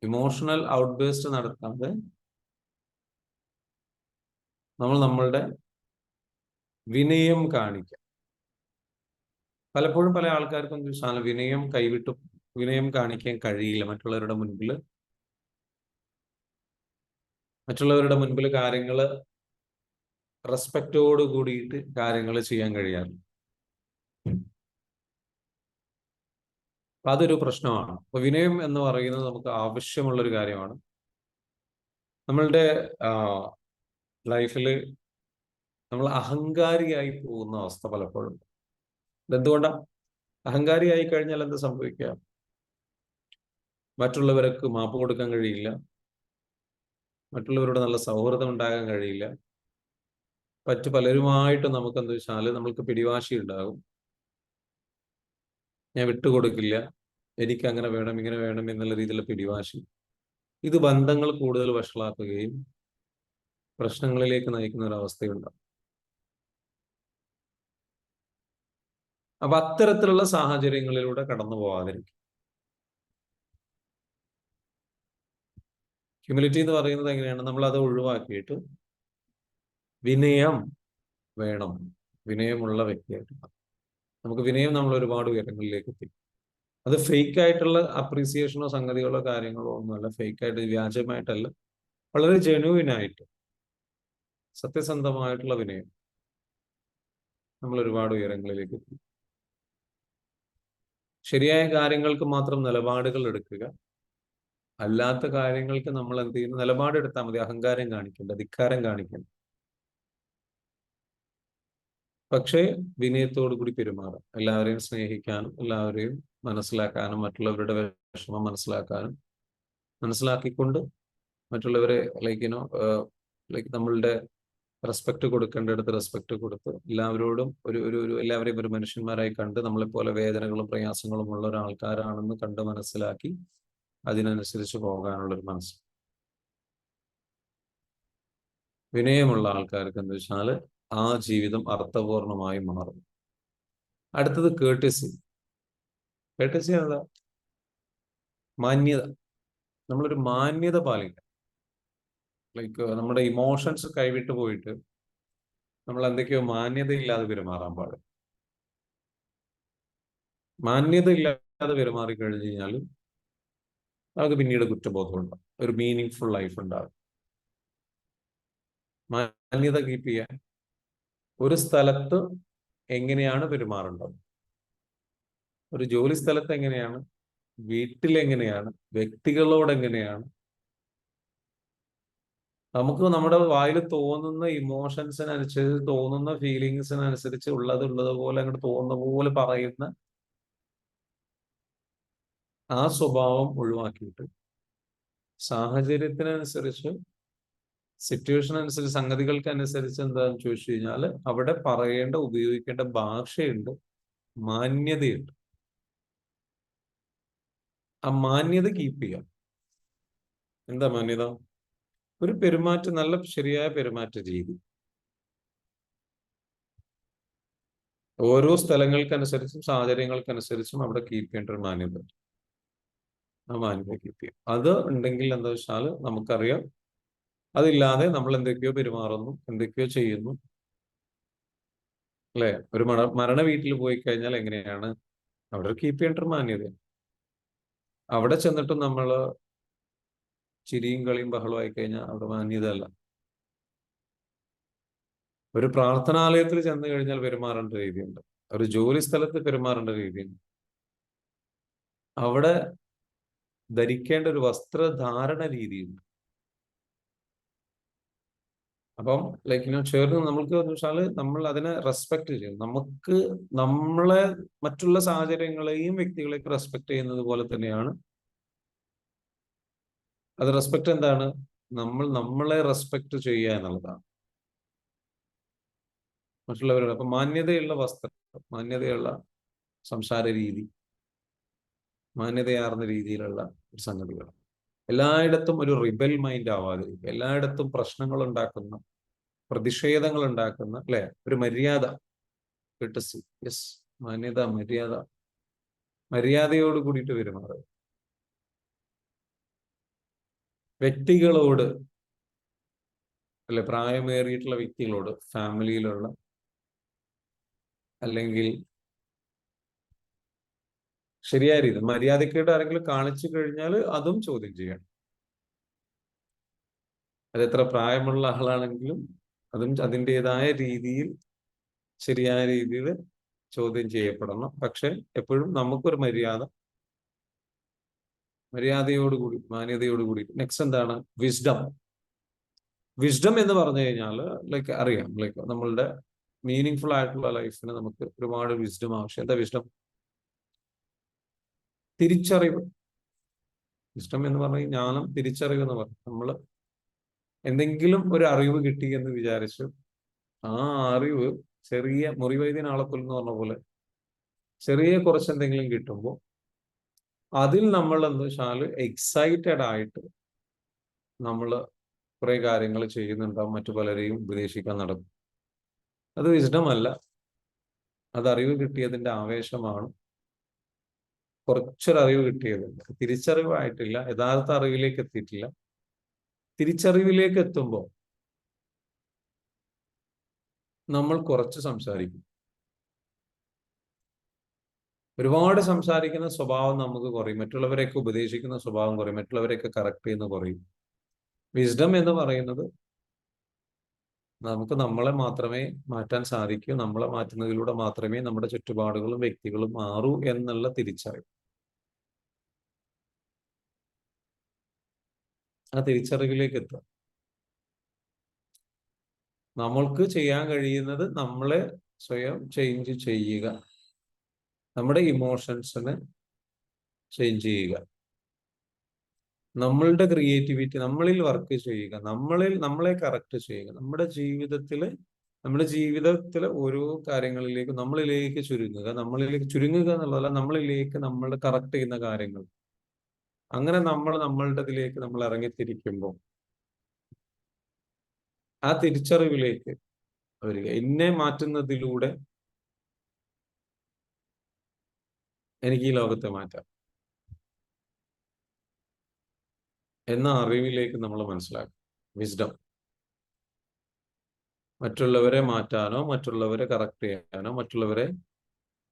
ഇമോഷണൽ ഔട്ട്ബേസ്റ്റ് നടത്താതെ നമ്മൾ നമ്മളുടെ വിനയം കാണിക്കുക. പലപ്പോഴും പല ആൾക്കാർക്കും വിനയം കൈവിട്ടു, വിനയം കാണിക്കാൻ കഴിയില്ല. മറ്റുള്ളവരുടെ മുൻപിൽ കാര്യങ്ങൾ റെസ്പെക്റ്റോട് കൂടിയിട്ട് കാര്യങ്ങൾ ചെയ്യാൻ കഴിയാറില്ല. അതൊരു പ്രശ്നമാണ്. അപ്പൊ വിനയം എന്ന് പറയുന്നത് നമുക്ക് ആവശ്യമുള്ള ഒരു കാര്യമാണ്. നമ്മളുടെ ലൈഫിൽ നമ്മൾ അഹങ്കാരിയായി പോകുന്ന അവസ്ഥ പലപ്പോഴും. എന്തുകൊണ്ടാണ്? അഹങ്കാരിയായി കഴിഞ്ഞാൽ എന്ത് സംഭവിക്കുക? മറ്റുള്ളവർക്ക് മാപ്പ് കൊടുക്കാൻ കഴിയില്ല, മറ്റുള്ളവരോട് നല്ല സൗഹൃദം ഉണ്ടാകാൻ കഴിയില്ല, പലരുമായിട്ട് നമുക്ക് എന്താ വെച്ചാൽ നമ്മൾക്ക് പിടിവാശി ഉണ്ടാകും. ഞാൻ വിട്ടുകൊടുക്കില്ല, എനിക്ക് അങ്ങനെ വേണം, ഇങ്ങനെ വേണം എന്നുള്ള രീതിയിലുള്ള പിടിവാശി. ഇത് ബന്ധങ്ങൾ കൂടുതൽ വഷളാക്കുകയും പ്രശ്നങ്ങളിലേക്ക് നയിക്കുന്ന ഒരു അവസ്ഥയുണ്ടാകും. അപ്പൊ അത്തരത്തിലുള്ള സാഹചര്യങ്ങളിലൂടെ കടന്നു പോകാതിരിക്കും. ഹ്യൂമിലിറ്റി എന്ന് പറയുന്നത് എങ്ങനെയാണ്? നമ്മൾ അത് ഒഴിവാക്കിയിട്ട് വിനയം വേണം, വിനയമുള്ള വ്യക്തിയായിട്ട് നമുക്ക് വിനയം നമ്മൾ ഒരുപാട് ഉയരങ്ങളിലേക്ക് എത്തി. അത് ഫേക്ക് ആയിട്ടുള്ള അപ്രീസിയേഷനോ സംഗതികളോ കാര്യങ്ങളോ ഒന്നുമല്ല, ഫേക്ക് ആയിട്ട് വ്യാജമായിട്ടല്ല, വളരെ ജെന്യൂൻ ആയിട്ട് സത്യസന്ധമായിട്ടുള്ള വിനയം നമ്മൾ ഒരുപാട് ഉയരങ്ങളിലേക്ക് എത്തി. ശരിയായ കാര്യങ്ങൾക്ക് മാത്രം നിലപാടുകൾ എടുക്കുക, അല്ലാത്ത കാര്യങ്ങൾക്ക് നമ്മൾ എന്ത് ചെയ്യുന്നു? നിലപാടെടുത്താൽ മതി. അഹങ്കാരം കാണിക്കേണ്ട, ധിക്കാരം കാണിക്കേണ്ട. പക്ഷേ വിനയത്തോടു കൂടി പെരുമാറാം. എല്ലാവരെയും സ്നേഹിക്കാനും എല്ലാവരെയും മനസ്സിലാക്കാനും മറ്റുള്ളവരുടെ വിഷമം മനസ്സിലാക്കിക്കൊണ്ട് മറ്റുള്ളവരെ നമ്മളുടെ റെസ്പെക്ട് കൊടുക്കേണ്ടടുത്ത് റെസ്പെക്ട് കൊടുത്ത് എല്ലാവരോടും എല്ലാവരെയും ഒരു മനുഷ്യന്മാരായി കണ്ട് നമ്മളെപ്പോലെ വേദനകളും പ്രയാസങ്ങളും ഉള്ള ഒരാൾക്കാരാണെന്ന് കണ്ട് മനസ്സിലാക്കി അതിനനുസരിച്ച് പോകാനുള്ളൊരു മനസ്സ്. വിനയമുള്ള ആൾക്കാർക്ക് എന്താ വെച്ചാൽ ആ ജീവിതം അർത്ഥപൂർണമായി മാറും. അടുത്തത് കേർട്ടസി. കേർട്ടസി എന്താ? മാന്യത. നമ്മളൊരു മാന്യത പാലിക്കണം. നമ്മുടെ ഇമോഷൻസ് കൈവിട്ട് പോയിട്ട് നമ്മൾ എന്തൊക്കെയോ മാന്യത ഇല്ലാതെ പെരുമാറാൻ പാടില്ല. മാന്യത ഇല്ലാതെ പെരുമാറി കഴിഞ്ഞു കഴിഞ്ഞാൽ നമുക്ക് പിന്നീട് കുറ്റബോധം ഉണ്ടാകും, ഒരു മീനിങ് ഫുൾ ലൈഫ് ഉണ്ടാകും. മാന്യത കീപ്പ് ചെയ്യാൻ ഒരു സ്ഥലത്ത് എങ്ങനെയാണ് പെരുമാറേണ്ടത്, ഒരു ജോലി സ്ഥലത്ത് എങ്ങനെയാണ്, വീട്ടിലെങ്ങനെയാണ്, വ്യക്തികളോട് എങ്ങനെയാണ്, നമുക്ക് നമ്മുടെ വായിൽ തോന്നുന്ന ഇമോഷൻസിനനുസരിച്ച്, തോന്നുന്ന ഫീലിങ്സിനനുസരിച്ച് ഉള്ളതുപോലെ അങ്ങോട്ട് തോന്നുന്ന പോലെ പറയുന്ന ആ സ്വഭാവം ഒഴിവാക്കിയിട്ട് സാഹചര്യത്തിനനുസരിച്ച്, സിറ്റുവേഷൻ അനുസരിച്ച്, സംഗതികൾക്ക് അനുസരിച്ച് എന്താണെന്ന് ചോദിച്ചു കഴിഞ്ഞാൽ അവിടെ ഉപയോഗിക്കേണ്ട ഭാഷയുണ്ട്, മാന്യതയുണ്ട്. ആ മാന്യത കീപ്പ് ചെയ്യാം. എന്താ മാന്യത? ഒരു പെരുമാറ്റം, നല്ല ശരിയായ പെരുമാറ്റ രീതി. ഓരോ സ്ഥലങ്ങൾക്കനുസരിച്ചും സാഹചര്യങ്ങൾക്കനുസരിച്ചും അവിടെ കീപ്പ് ചെയ്യേണ്ട ഒരു മാന്യത, ആ മാന്യത കീപ്പ് ചെയ്യും. അത് ഉണ്ടെങ്കിൽ എന്താ വെച്ചാൽ നമുക്കറിയാം, അതില്ലാതെ നമ്മൾ എന്തൊക്കെയോ പെരുമാറുന്നു, എന്തൊക്കെയോ ചെയ്യുന്നു, അല്ലെ? ഒരു മരണ വീട്ടിൽ പോയി കഴിഞ്ഞാൽ എങ്ങനെയാണ് അവിടെ കീപ്പ് ചെയ്യേണ്ട ഒരു മാന്യത. അവിടെ ചെന്നിട്ടും നമ്മൾ ചിരിയും കളിയും ബഹളവും ആയി കഴിഞ്ഞാൽ അവിടെ മാന്യത അല്ല. ഒരു പ്രാർത്ഥനാലയത്തിൽ ചെന്ന് കഴിഞ്ഞാൽ പെരുമാറേണ്ട രീതിയുണ്ട്, ഒരു ജോലി സ്ഥലത്ത് പെരുമാറേണ്ട രീതിയുണ്ട്, അവിടെ ധരിക്കേണ്ട ഒരു വസ്ത്രധാരണ രീതിയുണ്ട്. അപ്പം ചേർന്ന് നമ്മൾക്ക് എന്ന് വെച്ചാല് നമ്മൾ അതിനെ റെസ്പെക്ട് ചെയ്യും. നമുക്ക് നമ്മളെ മറ്റുള്ള സാഹചര്യങ്ങളെയും വ്യക്തികളെയൊക്കെ റെസ്പെക്ട് ചെയ്യുന്നത് പോലെ തന്നെയാണ്. അത് റെസ്പെക്ട് എന്താണ്? നമ്മൾ നമ്മളെ റെസ്പെക്ട് ചെയ്യുക എന്നുള്ളതാണ്. മറ്റുള്ളവരോട് അപ്പൊ മാന്യതയുള്ള വസ്ത്രം, മാന്യതയുള്ള സംസാര രീതി, മാന്യതയാർന്ന രീതിയിലുള്ള സംഗതികൾ, എല്ലായിടത്തും ഒരു റിബൽ മൈൻഡ് ആവാതിരിക്കുക, എല്ലായിടത്തും പ്രശ്നങ്ങൾ ഉണ്ടാക്കുന്ന, പ്രതിഷേധങ്ങൾ ഉണ്ടാക്കുന്ന, അല്ലെ, ഒരു മര്യാദ, courtesy, യെസ്, മാന്യത, മര്യാദ, മര്യാദയോട് കൂടിയിട്ട് പെരുമാറുക. വ്യക്തികളോട്, അല്ലെ, പ്രായമേറിയിട്ടുള്ള വ്യക്തികളോട്, ഫാമിലിയിലുള്ള, അല്ലെങ്കിൽ ശരിയായ രീതി മര്യാദക്കേട് ആരെങ്കിലും കാണിച്ചു കഴിഞ്ഞാൽ അതും ചോദ്യം ചെയ്യണം. അത് എത്ര പ്രായമുള്ള ആളാണെങ്കിലും അതും അതിൻ്റെതായ രീതിയിൽ, ശരിയായ രീതിയിൽ ചോദ്യം ചെയ്യപ്പെടണം. പക്ഷെ എപ്പോഴും നമുക്കൊരു മര്യാദയോടുകൂടി, മാന്യതയോടുകൂടി. നെക്സ്റ്റ് എന്താണ്? വിസ്ഡം. വിസ്ഡം എന്ന് പറഞ്ഞു കഴിഞ്ഞാൽ അറിയാം, നമ്മളുടെ മീനിങ് ഫുൾ ആയിട്ടുള്ള ലൈഫിന് നമുക്ക് ഒരുപാട് വിസ്ഡം ആവശ്യം. എന്താ വിസ്ഡം? തിരിച്ചറിവ്. വിസ്ഡം എന്ന് പറഞ്ഞ ജ്ഞാനം, തിരിച്ചറിവ് എന്ന് പറഞ്ഞു. നമ്മൾ എന്തെങ്കിലും ഒരു അറിവ് കിട്ടി എന്ന് വിചാരിച്ചു ആ അറിവ് ചെറിയ മുറിവൈദ്യൻ ആളക്കൊൽ എന്ന് പറഞ്ഞ പോലെ ചെറിയ കുറച്ച് എന്തെങ്കിലും കിട്ടുമ്പോൾ അതിൽ നമ്മൾ എന്താ വെച്ചാൽ എക്സൈറ്റഡ് ആയിട്ട് നമ്മൾ കുറെ കാര്യങ്ങൾ ചെയ്യുന്നുണ്ടാവും, മറ്റു പലരെയും ഉപദേശിക്കാൻ നടക്കും. അത് വിസ്ഡം അല്ല, അത് അറിവ് കിട്ടിയതിന്റെ ആവേശമാണ്. കുറച്ചൊരറിവ് കിട്ടിയതുണ്ട്, തിരിച്ചറിവായിട്ടില്ല, യഥാർത്ഥ അറിവിലേക്ക് എത്തിയിട്ടില്ല. തിരിച്ചറിവിലേക്ക് എത്തുമ്പോൾ നമ്മൾ കുറച്ച് സംസാരിക്കും. ഒരുപാട് സംസാരിക്കുന്ന സ്വഭാവം നമുക്ക് കുറയും, മറ്റുള്ളവരെയൊക്കെ ഉപദേശിക്കുന്ന സ്വഭാവം കുറയും, മറ്റുള്ളവരെയൊക്കെ കറക്റ്റ് ചെയ്യുന്ന കുറയും. വിസ്ഡം എന്ന് പറയുന്നത് നമുക്ക് നമ്മളെ മാത്രമേ മാറ്റാൻ സാധിക്കൂ, നമ്മളെ മാറ്റുന്നതിലൂടെ മാത്രമേ നമ്മുടെ ചുറ്റുപാടുകളും വ്യക്തികളും മാറൂ എന്നുള്ള തിരിച്ചറിവ്. ആ തിരിച്ചറിവിലേക്ക് എത്തുക. നമ്മൾക്ക് ചെയ്യാൻ കഴിയുന്നത് നമ്മളെ സ്വയം ചേഞ്ച് ചെയ്യുക, നമ്മുടെ ഇമോഷൻസിനെ ചേഞ്ച് ചെയ്യുക, നമ്മളുടെ ക്രിയേറ്റിവിറ്റി നമ്മളിൽ വർക്ക് ചെയ്യുക, നമ്മളെ കറക്റ്റ് ചെയ്യുക, നമ്മുടെ ജീവിതത്തിലെ ഓരോ കാര്യങ്ങളിലേക്ക് നമ്മളിലേക്ക് ചുരുങ്ങുക എന്നുള്ളതല്ല, നമ്മളിലേക്ക് നമ്മൾ കറക്റ്റ് ചെയ്യുന്ന കാര്യങ്ങൾ. അങ്ങനെ നമ്മളുടേതിലേക്ക് നമ്മൾ ഇറങ്ങിത്തിരിക്കുമ്പോൾ ആ തിരിച്ചറിവിലേക്ക് വരിക. എന്നെ മാറ്റുന്നതിലൂടെ എനിക്ക് ഈ ലോകത്തെ മാറ്റാം എന്ന അറിവിലേക്ക് നമ്മൾ മനസ്സിലാക്കും. വിസ്ഡം. മറ്റുള്ളവരെ മാറ്റാനോ മറ്റുള്ളവരെ കറക്റ്റ് ചെയ്യാനോ മറ്റുള്ളവരെ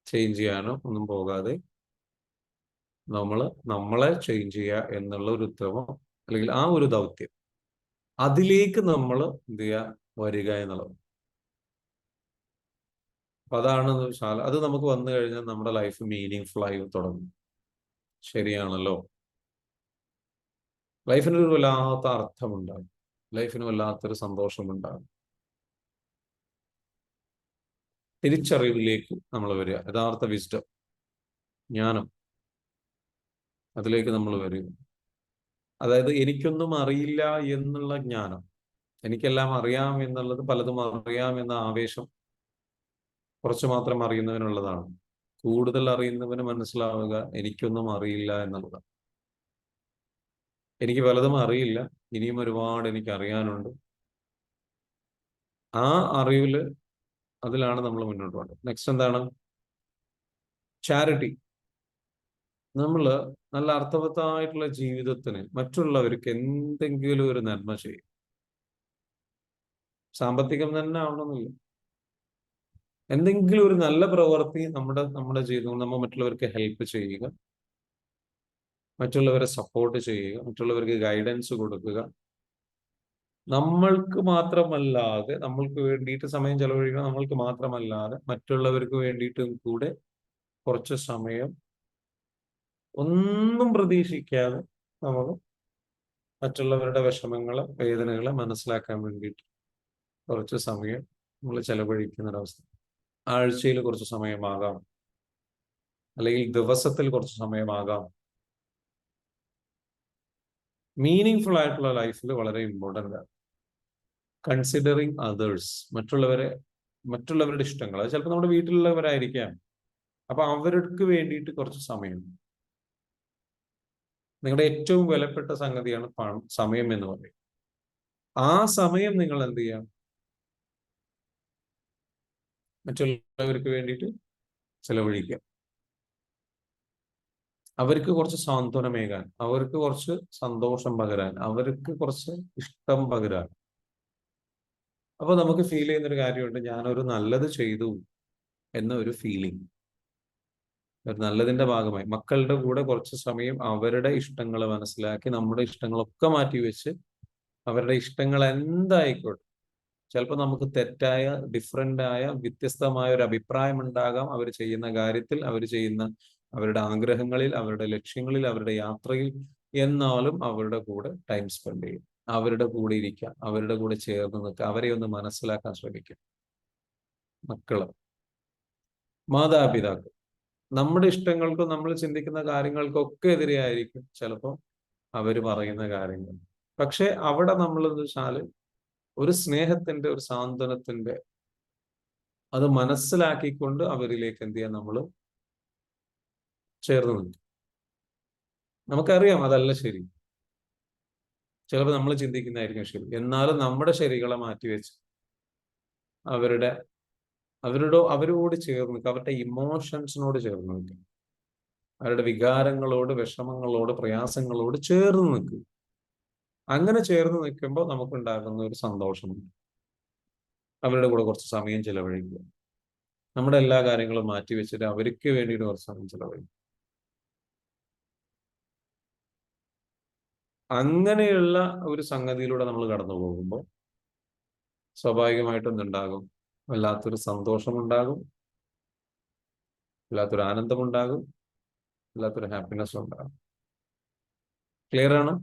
ചേഞ്ച് ചെയ്യാനോ ഒന്നും പോകാതെ നമ്മളെ ചേഞ്ച് ചെയ്യുക എന്നുള്ള ഒരു ഉത്തരവം, അല്ലെങ്കിൽ ആ ഒരു ദൗത്യം, അതിലേക്ക് നമ്മൾ എന്ത് ചെയ്യുക, വരിക എന്നുള്ളത്. അപ്പൊ അതാണ് വെച്ചാൽ അത് നമുക്ക് വന്നു കഴിഞ്ഞാൽ നമ്മുടെ ലൈഫ് മീനിങ് ഫുൾ ആയി തുടങ്ങും. ശരിയാണല്ലോ. ലൈഫിനൊരു വല്ലാത്ത അർത്ഥമുണ്ടാകും, ലൈഫിന് വല്ലാത്തൊരു സന്തോഷമുണ്ടാകും. തിരിച്ചറിവിലേക്ക് നമ്മൾ വരിക, യഥാർത്ഥ വിസ്ഡം, ജ്ഞാനം, അതിലേക്ക് നമ്മൾ വരിക. അതായത് എനിക്കൊന്നും അറിയില്ല എന്നുള്ള ജ്ഞാനം, എനിക്കെല്ലാം അറിയാം എന്നുള്ളത്, പലതും അറിയാം എന്ന ആവേശം കുറച്ചു മാത്രം അറിയുന്നവനുള്ളതാണ്. കൂടുതൽ അറിയുന്നവന് മനസ്സിലാവുക എനിക്കൊന്നും അറിയില്ല എന്നുള്ളതാണ്. എനിക്ക് പലതും അറിയില്ല, ഇനിയും ഒരുപാട് എനിക്ക് അറിയാനുണ്ട്. ആ അറിവില്, അതിലാണ് നമ്മൾ മുന്നോട്ട് പോകേണ്ടത്. നെക്സ്റ്റ് എന്താണ്? ചാരിറ്റി. നമ്മൾ നല്ല അർത്ഥവത്തായിട്ടുള്ള ജീവിതത്തിന് മറ്റുള്ളവർക്ക് എന്തെങ്കിലും ഒരു നന്മ ചെയ്യും. സാമ്പത്തികം തന്നെ ആവണമെന്നില്ല, എന്തെങ്കിലും ഒരു നല്ല പ്രവൃത്തി നമ്മുടെ ജീവിതം, നമ്മൾ മറ്റുള്ളവർക്ക് ഹെൽപ്പ് ചെയ്യുക, മറ്റുള്ളവരെ സപ്പോർട്ട് ചെയ്യുക, മറ്റുള്ളവർക്ക് ഗൈഡൻസ് കൊടുക്കുക. നമ്മൾക്ക് മാത്രമല്ലാതെ, നമ്മൾക്ക് വേണ്ടിയിട്ട് സമയം ചെലവഴിക്കുക, നമ്മൾക്ക് മാത്രമല്ലാതെ മറ്റുള്ളവർക്ക് വേണ്ടിയിട്ടും കൂടെ കുറച്ച് സമയം ഒന്നും പ്രതീക്ഷിക്കാതെ നമ്മൾ മറ്റുള്ളവരുടെ വിഷമങ്ങളെ, വേദനകളെ മനസ്സിലാക്കാൻ വേണ്ടിയിട്ട് കുറച്ച് സമയം നമ്മൾ ചെലവഴിക്കുന്നൊരവസ്ഥ. ആഴ്ചയിൽ കുറച്ച് സമയമാകാം, അല്ലെങ്കിൽ ദിവസത്തിൽ കുറച്ച് സമയമാകാം. മീനിങ് ഫുൾ ആയിട്ടുള്ള ലൈഫിൽ വളരെ ഇമ്പോർട്ടൻ്റ് ആണ് കൺസിഡറിങ് അതേഴ്സ്. മറ്റുള്ളവരുടെ ഇഷ്ടങ്ങൾ. അത് ചിലപ്പോൾ നമ്മുടെ വീട്ടിലുള്ളവരായിരിക്കാം. അപ്പൊ അവർക്ക് വേണ്ടിയിട്ട് കുറച്ച് സമയം. നിങ്ങളുടെ ഏറ്റവും വിലപ്പെട്ട സംഗതിയാണ് പണം, സമയം എന്ന് പറയും. ആ സമയം നിങ്ങൾ എന്ത് ചെയ്യാം? മറ്റുള്ളവർക്ക് വേണ്ടിയിട്ട് ചെലവഴിക്കുക. അവർക്ക് കുറച്ച് സാന്ത്വനമേകാൻ, അവർക്ക് കുറച്ച് സന്തോഷം പകരാൻ, അവർക്ക് കുറച്ച് ഇഷ്ടം പകരാൻ. അപ്പൊ നമുക്ക് ഫീൽ ചെയ്യുന്ന ഒരു കാര്യമുണ്ട്, ഞാനൊരു നല്ലത് ചെയ്തു എന്ന ഒരു ഫീലിംഗ്. ഒരു നല്ലതിന്റെ ഭാഗമായി മക്കളുടെ കൂടെ കുറച്ച് സമയം അവരുടെ ഇഷ്ടങ്ങൾ മനസ്സിലാക്കി, നമ്മുടെ ഇഷ്ടങ്ങളൊക്കെ മാറ്റി വെച്ച് അവരുടെ ഇഷ്ടങ്ങൾ എന്തായിക്കോട്ടെ, ചിലപ്പോൾ നമുക്ക് തെറ്റായ, ഡിഫറെന്റ് ആയ, വ്യത്യസ്തമായ ഒരു അഭിപ്രായം ഉണ്ടാകാം അവർ ചെയ്യുന്ന കാര്യത്തിൽ, അവർ ചെയ്യുന്ന അവരുടെ ആഗ്രഹങ്ങളിൽ, അവരുടെ ലക്ഷ്യങ്ങളിൽ, അവരുടെ യാത്രയിൽ. എന്നാലും അവരുടെ കൂടെ ടൈം സ്പെൻഡ് ചെയ്യും, അവരുടെ കൂടെ ഇരിക്കുക, അവരുടെ കൂടെ ചേർന്ന് നിൽക്കുക, അവരെ ഒന്ന് മനസ്സിലാക്കാൻ ശ്രമിക്കും. മക്കള്, മാതാപിതാക്കൾ നമ്മുടെ ഇഷ്ടങ്ങൾക്കും നമ്മൾ ചിന്തിക്കുന്ന കാര്യങ്ങൾക്കൊക്കെ എതിരെയായിരിക്കും ചിലപ്പോൾ അവർ പറയുന്ന കാര്യങ്ങൾ. പക്ഷെ അവിടെ നമ്മൾ എന്ന് വെച്ചാല് ഒരു സ്നേഹത്തിന്റെ, ഒരു സാന്ത്വനത്തിന്റെ, അത് മനസ്സിലാക്കിക്കൊണ്ട് അവരിലേക്ക് എന്ത് ചെയ്യാൻ നമ്മൾ ചേർന്ന് നിൽക്കും. നമുക്കറിയാം അതല്ല ശരി, ചിലപ്പോൾ നമ്മൾ ചിന്തിക്കുന്നതായിരിക്കും ശരി. എന്നാലും നമ്മുടെ ശരികളെ മാറ്റിവെച്ച് അവരോട് ചേർന്ന് നിൽക്കുക, അവരുടെ ഇമോഷൻസിനോട് ചേർന്ന് നിൽക്കുക, അവരുടെ വികാരങ്ങളോട്, വിഷമങ്ങളോട്, പ്രയാസങ്ങളോട് ചേർന്ന് നിൽക്കുക. അങ്ങനെ ചേർന്ന് നിൽക്കുമ്പോൾ നമുക്കുണ്ടാകുന്ന ഒരു സന്തോഷമുണ്ട്. അവരുടെ കൂടെ കുറച്ച് സമയം ചിലവഴിക്കുക, നമ്മുടെ എല്ലാ കാര്യങ്ങളും മാറ്റിവെച്ചിട്ട് അവർക്ക് വേണ്ടിയിട്ട് കുറച്ച് സമയം ചിലവഴിക്കുക. അങ്ങനെയുള്ള ഒരു സംഗതിയിലൂടെ നമ്മൾ കടന്നു പോകുമ്പോൾ സ്വാഭാവികമായിട്ടും എന്തുണ്ടാകും? വല്ലാത്തൊരു സന്തോഷമുണ്ടാകും, വല്ലാത്തൊരു ആനന്ദമുണ്ടാകും, വല്ലാത്തൊരു ഹാപ്പിനെസ് ഉണ്ടാകും. ക്ലിയർ ആണ്?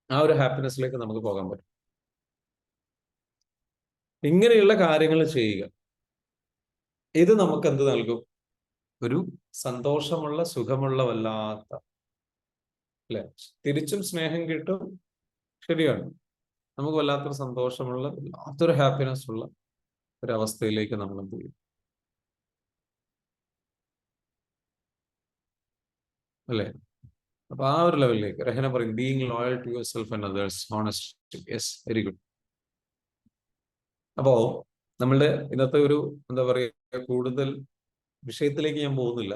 ആ ഒരു ഹാപ്പിനെസ്സിലേക്ക് നമുക്ക് പോകാൻ പറ്റും. ഇങ്ങനെയുള്ള കാര്യങ്ങൾ ചെയ്യുക. ഇത് നമുക്ക് എന്ത് നൽകും? ഒരു സന്തോഷമുള്ള, സുഖമുള്ള, വല്ലാത്ത, അല്ലെ? തിരിച്ചും സ്നേഹം കിട്ടും, ശരിയാണ്. നമുക്ക് വല്ലാത്തൊരു സന്തോഷമുള്ള, വല്ലാത്തൊരു ഹാപ്പിനെസ് ഉള്ള ഒരവസ്ഥയിലേക്ക് നമ്മൾ എന്ത് ചെയ്യും, അല്ലെ? അപ്പൊ ആ ഒരു ലെവലിലേക്ക് രഹന പറയും, being loyal to your self and others, honest. Yes, very good. അപ്പോ നമ്മളുടെ ഇന്നത്തെ ഒരു എന്താ പറയുക, കൂടുതൽ വിഷയത്തിലേക്ക് ഞാൻ പോകുന്നില്ല.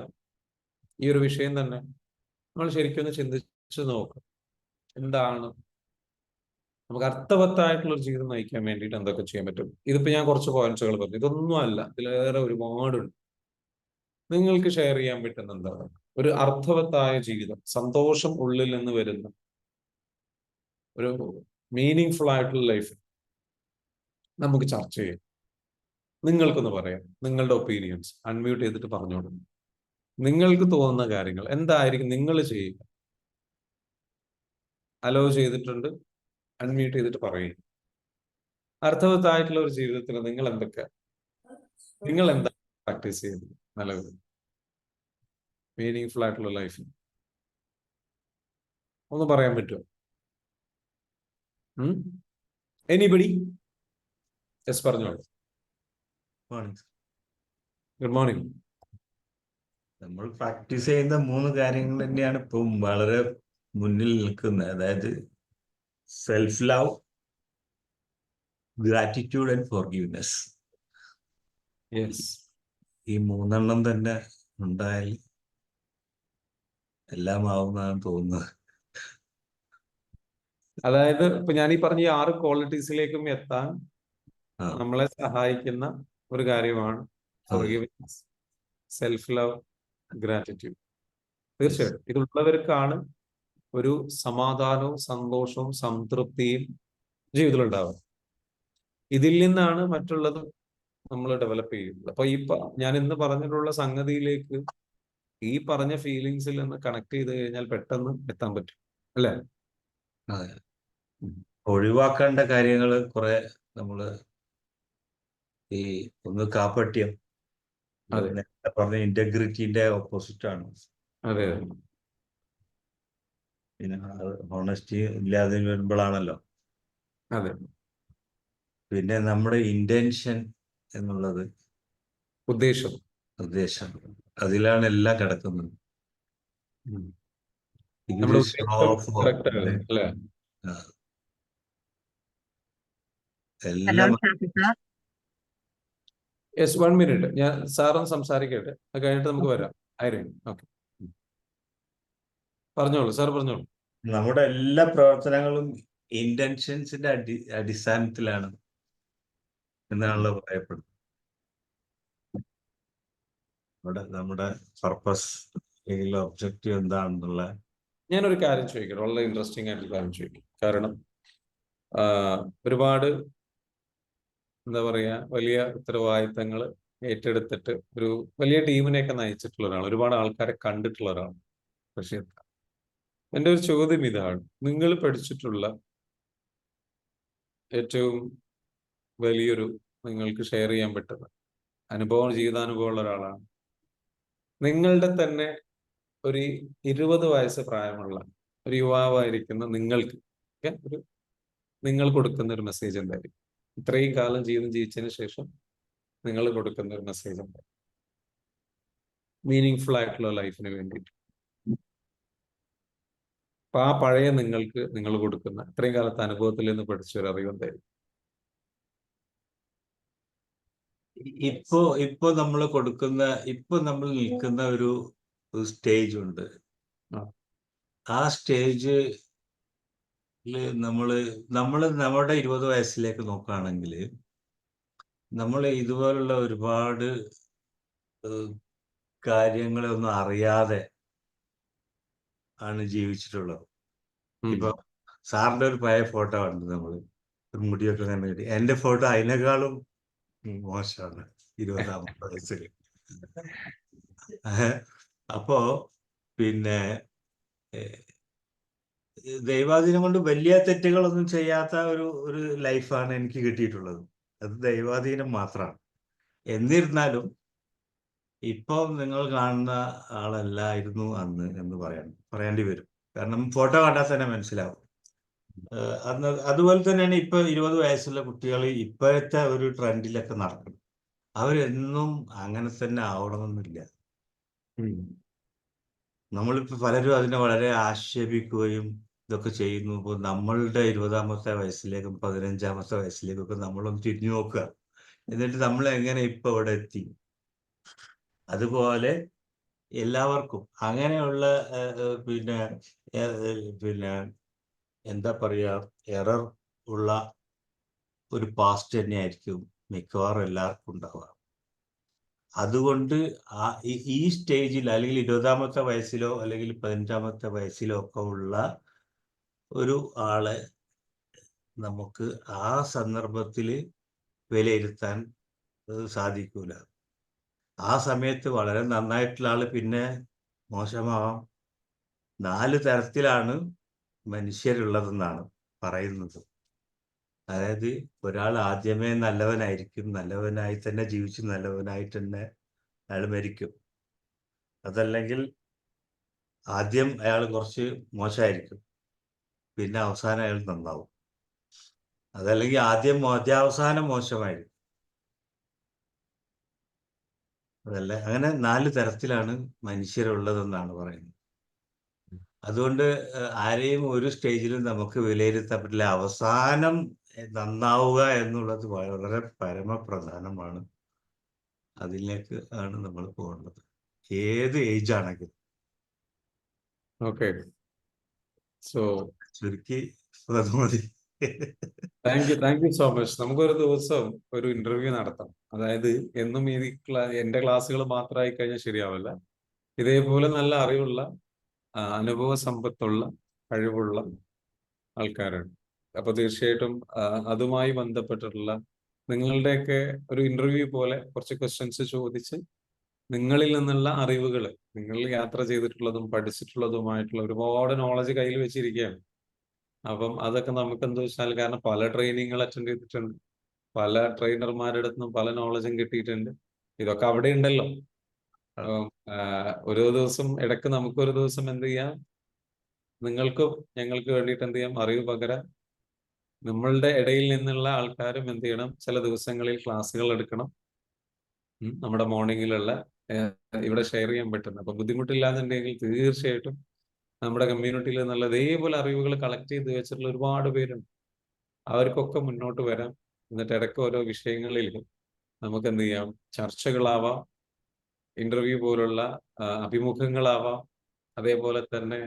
ഈ ഒരു വിഷയം തന്നെ നമ്മൾ ശരിക്കും ഒന്ന് ചിന്തിച്ചു നോക്കാം. എന്താണ് നമുക്ക് അർത്ഥവത്തായിട്ടുള്ള ഒരു ജീവിതം നയിക്കാൻ വേണ്ടിയിട്ട് എന്തൊക്കെ ചെയ്യാൻ പറ്റും? ഇതിപ്പോ ഞാൻ കുറച്ച് പോയിന്റ്സുകൾ പറഞ്ഞു, ഇതൊന്നും അല്ല, ഇതിലേറെ ഒരുപാടുണ്ട്. നിങ്ങൾക്ക് ഷെയർ ചെയ്യാൻ പറ്റുന്ന എന്താണ് ഒരു അർത്ഥവത്തായ ജീവിതം, സന്തോഷം ഉള്ളിൽ നിന്ന് വരുന്ന ഒരു മീനിങ് ഫുൾ ആയിട്ടുള്ള ലൈഫ് നമുക്ക് ചർച്ച ചെയ്യാം. നിങ്ങൾക്കൊന്ന് പറയാം, നിങ്ങളുടെ ഒപ്പീനിയൻസ് അൺമ്യൂട്ട് ചെയ്തിട്ട് പറഞ്ഞോളൂ. നിങ്ങൾക്ക് തോന്നുന്ന കാര്യങ്ങൾ എന്തായിരിക്കും നിങ്ങൾ ചെയ്യുക? അലോ ചെയ്തിട്ടുണ്ട്, അൺമ്യൂട്ട് ചെയ്തിട്ട് പറയുക. അർത്ഥവത്തായിട്ടുള്ള ഒരു ജീവിതത്തിൽ നിങ്ങൾ എന്താ പ്രാക്ടീസ് ചെയ്യുന്നത്? നിലവിൽ മീനിങ് ഫുൾ ആയിട്ടുള്ള ലൈഫ് ഒന്ന് പറയാൻ പറ്റുമോ? എനിബഡി? യെസ്, പറഞ്ഞോളൂ. Good morning. നമ്മൾ പ്രാക്ടീസ് ചെയ്യുന്ന 3 കാര്യങ്ങൾ തന്നെയാണ് ഇപ്പം വളരെ മുന്നിൽ നിൽക്കുന്നത്. അതായത് self love, gratitude and forgiveness. Yes, ഈ 3 തന്നെ ഉണ്ടായാൽ എല്ലാം ആവുന്നതാണ് തോന്നുന്നത്. അതായത് ഇപ്പൊ ഞാൻ ഈ പറഞ്ഞ 6 ക്വാളിറ്റീസിലേക്കും എത്താൻ നമ്മളെ സഹായിക്കുന്ന ഒരു കാര്യമാണ് ഫോർഗിവ്നെസ്, സെൽഫ് ലവ്, ഗ്രാറ്റിറ്റ്യൂഡ്. തീർച്ചയായിട്ടും ഇതുള്ളവർക്കാണ് ഒരു സമാധാനവും സന്തോഷവും സംതൃപ്തിയും ജീവിതത്തിൽ ഉണ്ടാവുക. ഇതിൽ നിന്നാണ് മറ്റുള്ളത് നമ്മൾ ഡെവലപ്പ് ചെയ്യുന്നത്. അപ്പൊ ഞാൻ ഇന്ന് പറഞ്ഞിട്ടുള്ള സംഗതിയിലേക്ക് ഈ പറഞ്ഞ ഫീലിങ്സിൽ നിന്ന് കണക്ട് ചെയ്ത് കഴിഞ്ഞാൽ പെട്ടെന്ന് എത്താൻ പറ്റും അല്ലേ? അതെ. ഒഴിവാക്കേണ്ട കാര്യങ്ങൾ കുറെ നമ്മള് ഈ ഒന്ന് കാപ്പട്യം, അതെ നേരത്തെ പറഞ്ഞ ഇന്റഗ്രിറ്റിന്റെ ഓപ്പോസിറ്റ് ആണ്. അതെ പിന്നെ ഹോണസ്റ്റി ഇല്ലാതെ വരുമ്പോഴാണല്ലോ. അതെ. പിന്നെ നമ്മുടെ ഇന്റൻഷൻ എന്നുള്ളത്, ഉദ്ദേശം. ഉദ്ദേശം, അതിലാണ് എല്ലാം കിടക്കുന്നത്. ഉം. നമ്മുടെ ഇതൊരു ഷോ ഉദ്ദേശം ഓഫോ കറക്റ്റ് ആണ് അല്ലേ? ഹലോ എല്ലാം. ഷാഫിക്ക. യെസ്, 1 മിനിറ്റ്, ഞാൻ സാറൊന്ന് സംസാരിക്കട്ടെ, അത് കഴിഞ്ഞിട്ട് നമുക്ക് വരാം. ആയിരുന്നു ഓക്കെ, പറഞ്ഞോളൂ സാർ, പറഞ്ഞോളൂ. നമ്മുടെ എല്ലാ പ്രവർത്തനങ്ങളും ഇന്റൻഷൻസിന്റെ അടിസ്ഥാനത്തിലാണ് എന്നാണല്ലോ പറയപ്പെടുന്നത്. നമ്മുടെ പർപ്പസ് അല്ലെങ്കിൽ ഒബ്ജക്റ്റീവ് എന്താണെന്നുള്ള. ഞാനൊരു കാര്യം ചോദിക്കട്ടെ, വളരെ ഇൻട്രസ്റ്റിംഗ് ആയിട്ട് കാര്യം ചോദിക്കും. കാരണം ഒരുപാട് എന്താ പറയാ, വലിയ ഉത്തരവാദിത്തങ്ങൾ ഏറ്റെടുത്തിട്ട് ഒരു വലിയ ടീമിനെയൊക്കെ നയിച്ചിട്ടുള്ള ഒരാൾ, ഒരുപാട് ആൾക്കാരെ കണ്ടിട്ടുള്ള ഒരാൾ റഷീദ് ഖാൻ. എൻ്റെ ഒരു ചോദ്യം ഇതാണ്, നിങ്ങൾ പഠിച്ചിട്ടുള്ള ഏറ്റവും വലിയൊരു, നിങ്ങൾക്ക് ഷെയർ ചെയ്യാൻ പറ്റുന്ന അനുഭവം, ജീവിതാനുഭവമുള്ള ഒരാളാണ്. നിങ്ങളുടെ തന്നെ ഒരു 20 വയസ്സ് പ്രായമുള്ള ഒരു യുവാവായിരിക്കുന്ന നിങ്ങൾക്ക് ഒരു, നിങ്ങൾ കൊടുക്കുന്ന ഒരു മെസ്സേജ് എന്തായിരിക്കും? ഇത്രയും കാലം ജീവിതം ജീവിച്ചതിന് ശേഷം നിങ്ങൾ കൊടുക്കുന്ന ഒരു മെസ്സേജ് എന്താ? മീനിങ് ഫുൾ ആയിട്ടുള്ള ലൈഫിന് വേണ്ടിയിട്ട്. അപ്പൊ ആ പഴയ നിങ്ങൾക്ക് നിങ്ങൾ കൊടുക്കുന്ന ഇത്രയും കാലത്തെ അനുഭവത്തിൽ നിന്ന് പഠിച്ച ഒരു അറിവ് എന്തായിരിക്കും? ഇപ്പൊ നമ്മൾ കൊടുക്കുന്ന, ഇപ്പൊ നമ്മൾ നിൽക്കുന്ന ഒരു സ്റ്റേജ് ഉണ്ട്. ആ സ്റ്റേജ് നമ്മള് നമ്മുടെ 20 വയസ്സിലേക്ക് നോക്കുകയാണെങ്കിൽ നമ്മൾ ഇതുപോലുള്ള ഒരുപാട് കാര്യങ്ങളൊന്നും അറിയാതെ ആണ് ജീവിച്ചിട്ടുള്ളത്. ഇപ്പൊ സാറിന്റെ ഒരു പഴയ ഫോട്ടോ ഉണ്ട്, നമ്മള് മുടിയൊക്കെ തന്നെ കിട്ടി. എന്റെ ഫോട്ടോ അതിനേക്കാളും മോശമാണ് 20-ാമത്തെ വയസ്സിൽ. അപ്പോ പിന്നെ ദൈവാധീനം കൊണ്ട് വലിയ തെറ്റുകളൊന്നും ചെയ്യാത്ത ഒരു ലൈഫാണ് എനിക്ക് കിട്ടിയിട്ടുള്ളത്. അത് ദൈവാധീനം മാത്രമാണ്. എന്നിരുന്നാലും ഇപ്പൊ നിങ്ങൾ കാണുന്ന ആളല്ലായിരുന്നു അന്ന് എന്ന് പറയേണ്ടി വരും. കാരണം ഫോട്ടോ കണ്ടാൽ തന്നെ മനസ്സിലാവും. അന്ന് അതുപോലെ തന്നെയാണ് ഇപ്പൊ 20 വയസ്സുള്ള കുട്ടികൾ ഇപ്പോഴത്തെ ഒരു ട്രെൻഡിലൊക്കെ നടക്കണം. അവരെന്നും അങ്ങനെ തന്നെ ആവണമെന്നില്ല. നമ്മളിപ്പോ പലരും അതിനെ വളരെ ആക്ഷേപിക്കുകയും ഇതൊക്കെ ചെയ്യുന്നു. ഇപ്പോൾ നമ്മളുടെ 20-ാമത്തെ വയസ്സിലേക്കും 15-ാമത്തെ വയസ്സിലേക്കൊക്കെ നമ്മളൊന്ന് തിരിഞ്ഞു നോക്കുക. എന്നിട്ട് നമ്മൾ എങ്ങനെ ഇപ്പൊ ഇവിടെ എത്തി. അതുപോലെ എല്ലാവർക്കും അങ്ങനെയുള്ള പിന്നെ പിന്നെ എന്താ പറയുക, എറർ ഉള്ള ഒരു പാസ്റ്റ് തന്നെയായിരിക്കും മിക്കവാറും എല്ലാവർക്കും ഉണ്ടാവുക. അതുകൊണ്ട് ഈ സ്റ്റേജിൽ, അല്ലെങ്കിൽ 20-ാമത്തെ വയസ്സിലോ അല്ലെങ്കിൽ 15-ാമത്തെ വയസ്സിലോ ഒക്കെ ഉള്ള ഒരു ആളെ നമുക്ക് ആ സന്ദർഭത്തിൽ വിലയിരുത്താൻ സാധിക്കൂല. ആ സമയത്ത് വളരെ നന്നായിട്ടുള്ള ആള് പിന്നെ മോശമാവാം. 4 തരത്തിലാണ് മനുഷ്യരുള്ളതെന്നാണ് പറയുന്നത്. അതായത് ഒരാൾ ആദ്യമേ നല്ലവനായിരിക്കും, നല്ലവനായി തന്നെ ജീവിച്ച് നല്ലവനായിട്ട് തന്നെ അയാൾ മരിക്കും. അതല്ലെങ്കിൽ ആദ്യം അയാൾ കുറച്ച് മോശമായിരിക്കും, പിന്നെ അവസാനം അയാൾ നന്നാവും. അതല്ലെങ്കിൽ ആദ്യം മധ്യാവസാനം മോശമായിരിക്കും. അതല്ല, അങ്ങനെ 4 തരത്തിലാണ് മനുഷ്യരുള്ളതെന്നാണ് പറയുന്നത്. അതുകൊണ്ട് ആരെയും ഒരു സ്റ്റേജിലും നമുക്ക് വിലയിരുത്താൻ പറ്റില്ല. അവസാനം നന്നാവുക എന്നുള്ളത് വളരെ പരമപ്രധാനമാണ്. അതിലേക്ക് ആണ് നമ്മൾ പോകേണ്ടത്, ഏത് ഏജ് ആണെങ്കിലും. ഓക്കെ, സോ ചുരുക്കി അത് മതി. Thank you so much. നമുക്കൊരു ദിവസം ഒരു ഇന്റർവ്യൂ നടത്താം. അതായത് എന്നും ഈ എന്റെ ക്ലാസ്സുകൾ മാത്രമായി കഴിഞ്ഞാൽ ശരിയാവില്ല. ഇതേപോലെ നല്ല അറിവുള്ള, അനുഭവ സമ്പത്തുള്ള, കഴിവുള്ള ആൾക്കാരാണ്. അപ്പൊ തീർച്ചയായിട്ടും അതുമായി ബന്ധപ്പെട്ടിട്ടുള്ള നിങ്ങളുടെയൊക്കെ ഒരു ഇന്റർവ്യൂ പോലെ കുറച്ച് ക്വസ്റ്റ്യൻസ് ചോദിച്ച് നിങ്ങളിൽ നിന്നുള്ള അറിവുകൾ, നിങ്ങൾ യാത്ര ചെയ്തിട്ടുള്ളതും പഠിച്ചിട്ടുള്ളതുമായിട്ടുള്ള ഒരുപാട് നോളജ് കയ്യിൽ വെച്ചിരിക്കുകയാണ്. അപ്പം അതൊക്കെ നമുക്ക് എന്താ വെച്ചാൽ, കാരണം പല ട്രെയിനിങ്ങുകൾ അറ്റൻഡ് ചെയ്തിട്ടുണ്ട്, പല ട്രെയിനർമാരുടെ അടുത്തും പല നോളജും കിട്ടിയിട്ടുണ്ട്. ഇതൊക്കെ അവിടെ ഉണ്ടല്ലോ. അപ്പം ഓരോ ദിവസം ഇടയ്ക്ക് നമുക്കൊരു ദിവസം എന്ത് ചെയ്യാം, നിങ്ങൾക്കും ഞങ്ങൾക്ക് വേണ്ടിയിട്ട് എന്ത് ചെയ്യാം, അറിവ് പകരാം. നമ്മളുടെ ഇടയിൽ നിന്നുള്ള ആൾക്കാരും എന്ത് ചെയ്യണം, ചില ദിവസങ്ങളിൽ ക്ലാസ്സുകൾ എടുക്കണം. നമ്മുടെ മോർണിംഗിലുള്ള ഇവിടെ ഷെയർ ചെയ്യാൻ പറ്റുന്നത്. അപ്പൊ ബുദ്ധിമുട്ടില്ലാന്നുണ്ടെങ്കിൽ തീർച്ചയായിട്ടും നമ്മുടെ കമ്മ്യൂണിറ്റിയിൽ നിന്നുള്ള ഇതേപോലെ അറിവുകൾ കളക്ട് ചെയ്ത് വെച്ചിട്ടുള്ള ഒരുപാട് പേരുണ്ട്. അവർക്കൊക്കെ മുന്നോട്ട് വരാം. എന്നിട്ട് ഇടയ്ക്ക് ഓരോ വിഷയങ്ങളിൽ നമുക്ക് എന്ത് ചെയ്യാം, ചർച്ചകളാവാം, ഇന്റർവ്യൂ പോലുള്ള അഭിമുഖങ്ങളാവാം. അതേപോലെ തന്നെ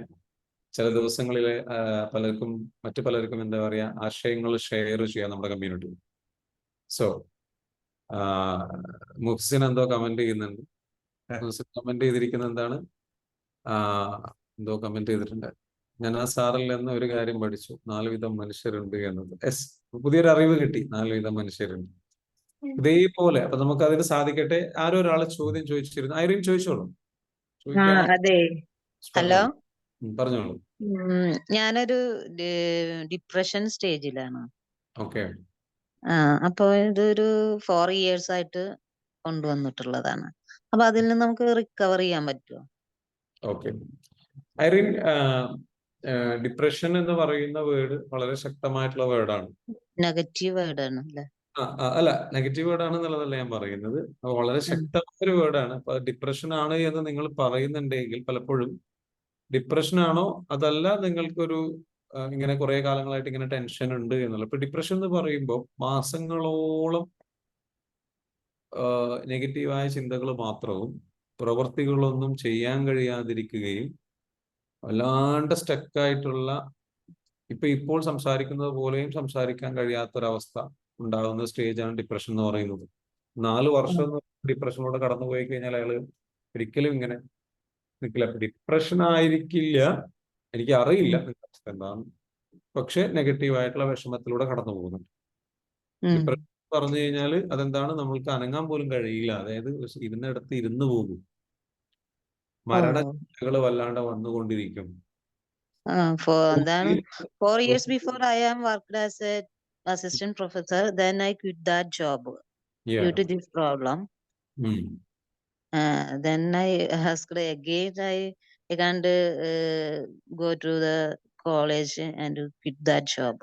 ചില ദിവസങ്ങളിൽ മറ്റു പലർക്കും എന്താ പറയാ, ആശയങ്ങൾ ഷെയർ ചെയ്യാം നമ്മുടെ കമ്മ്യൂണിറ്റിയിൽ. സോ മുഹ്സിൻ എന്തോ കമന്റ് ചെയ്യുന്നുണ്ട്. മുഹ്സിൻ കമന്റ് ചെയ്തിരിക്കുന്നത് എന്താണ്, എന്തോ കമന്റ് ചെയ്തിട്ടുണ്ട്. ഞാൻ ആ സാറിൽ നിന്ന് ഒരു കാര്യം പഠിച്ചു, 4 വിധം മനുഷ്യരുണ്ട് എന്നത്. യെസ്, പുതിയൊരു അറിവ് കിട്ടി, 4 വിധം മനുഷ്യരുണ്ട്. ഇതേപോലെ അപ്പൊ നമുക്ക് അതിന് സാധിക്കട്ടെ. ആരോ ഒരാള് ചോദ്യം ചോദിച്ചിരുന്നു. ഐറിൻ ചോദിച്ചോളൂ. ചോദിക്കാനോ? അതെ. ഹലോ. പറഞ്ഞോളൂ. ഞാനൊരു ഡിപ്രഷൻ സ്റ്റേജിലാണ്. ഓക്കെ. അപ്പൊ ഇതൊരു 4 years ആയിട്ട് കൊണ്ടുവന്നിട്ടുള്ളതാണ്. അപ്പൊ അതിൽ നിന്ന് നമുക്ക് റിക്കവർ ചെയ്യാൻ പറ്റുമോ? ഓക്കെ. ഐറിൻ, ഡിപ്രഷൻ എന്ന് പറയുന്ന വേർഡ് വളരെ ശക്തമായിട്ടുള്ള വേർഡാണ്. നെഗറ്റീവ് വേർഡ് ആണ് അല്ലെ? അല്ല, നെഗറ്റീവ് വേർഡ് ആണെന്നുള്ളതല്ല ഞാൻ പറയുന്നത്. വളരെ ശക്തമായ ഒരു വേർഡാണ്. അപ്പൊ ഡിപ്രഷൻ ആണ് എന്ന് നിങ്ങൾ പറയുന്നുണ്ടെങ്കിൽ പലപ്പോഴും ഡിപ്രഷൻ ആണോ അതല്ല നിങ്ങൾക്കൊരു ഇങ്ങനെ കുറെ കാലങ്ങളായിട്ട് ഇങ്ങനെ ടെൻഷൻ ഉണ്ട് എന്നുള്ളത്. ഇപ്പൊ ഡിപ്രഷൻ എന്ന് പറയുമ്പോൾ മാസങ്ങളോളം നെഗറ്റീവായ ചിന്തകൾ മാത്രവും പ്രവൃത്തികളൊന്നും ചെയ്യാൻ കഴിയാതിരിക്കുകയും വല്ലാണ്ട് സ്റ്റക്കായിട്ടുള്ള, ഇപ്പോൾ സംസാരിക്കുന്നത് പോലെയും സംസാരിക്കാൻ കഴിയാത്തൊരവസ്ഥ ഉണ്ടാകുന്ന സ്റ്റേജാണ് ഡിപ്രഷൻ എന്ന് പറയുന്നത്. 4 വർഷം ഡിപ്രഷനിലൂടെ കടന്നുപോയി കഴിഞ്ഞാൽ അയാൾ ഒരിക്കലും ഇങ്ങനെ നിൽക്കില്ല. ഡിപ്രഷൻ ആയിരിക്കില്ല, എനിക്ക് അറിയില്ല എന്താണ്, പക്ഷെ നെഗറ്റീവായിട്ടുള്ള വിഷമത്തിലൂടെ കടന്നു പോകുന്നുണ്ട്. ഡിപ്രഷൻ പറഞ്ഞു കഴിഞ്ഞാൽ അതെന്താണ്, നമ്മൾക്ക് അനങ്ങാൻ പോലും കഴിയില്ല. അതായത് ഇരുന്നിടത്ത് ഇരുന്നു പോകും, മരണങ്ങൾ വല്ലാണ്ട് വന്നുകൊണ്ടിരിക്കും. എന്താണ് 4 years before I am worked as a assistant professor, then I quit that job due to this problem. Then I asked again, I can't go to the college and quit that job.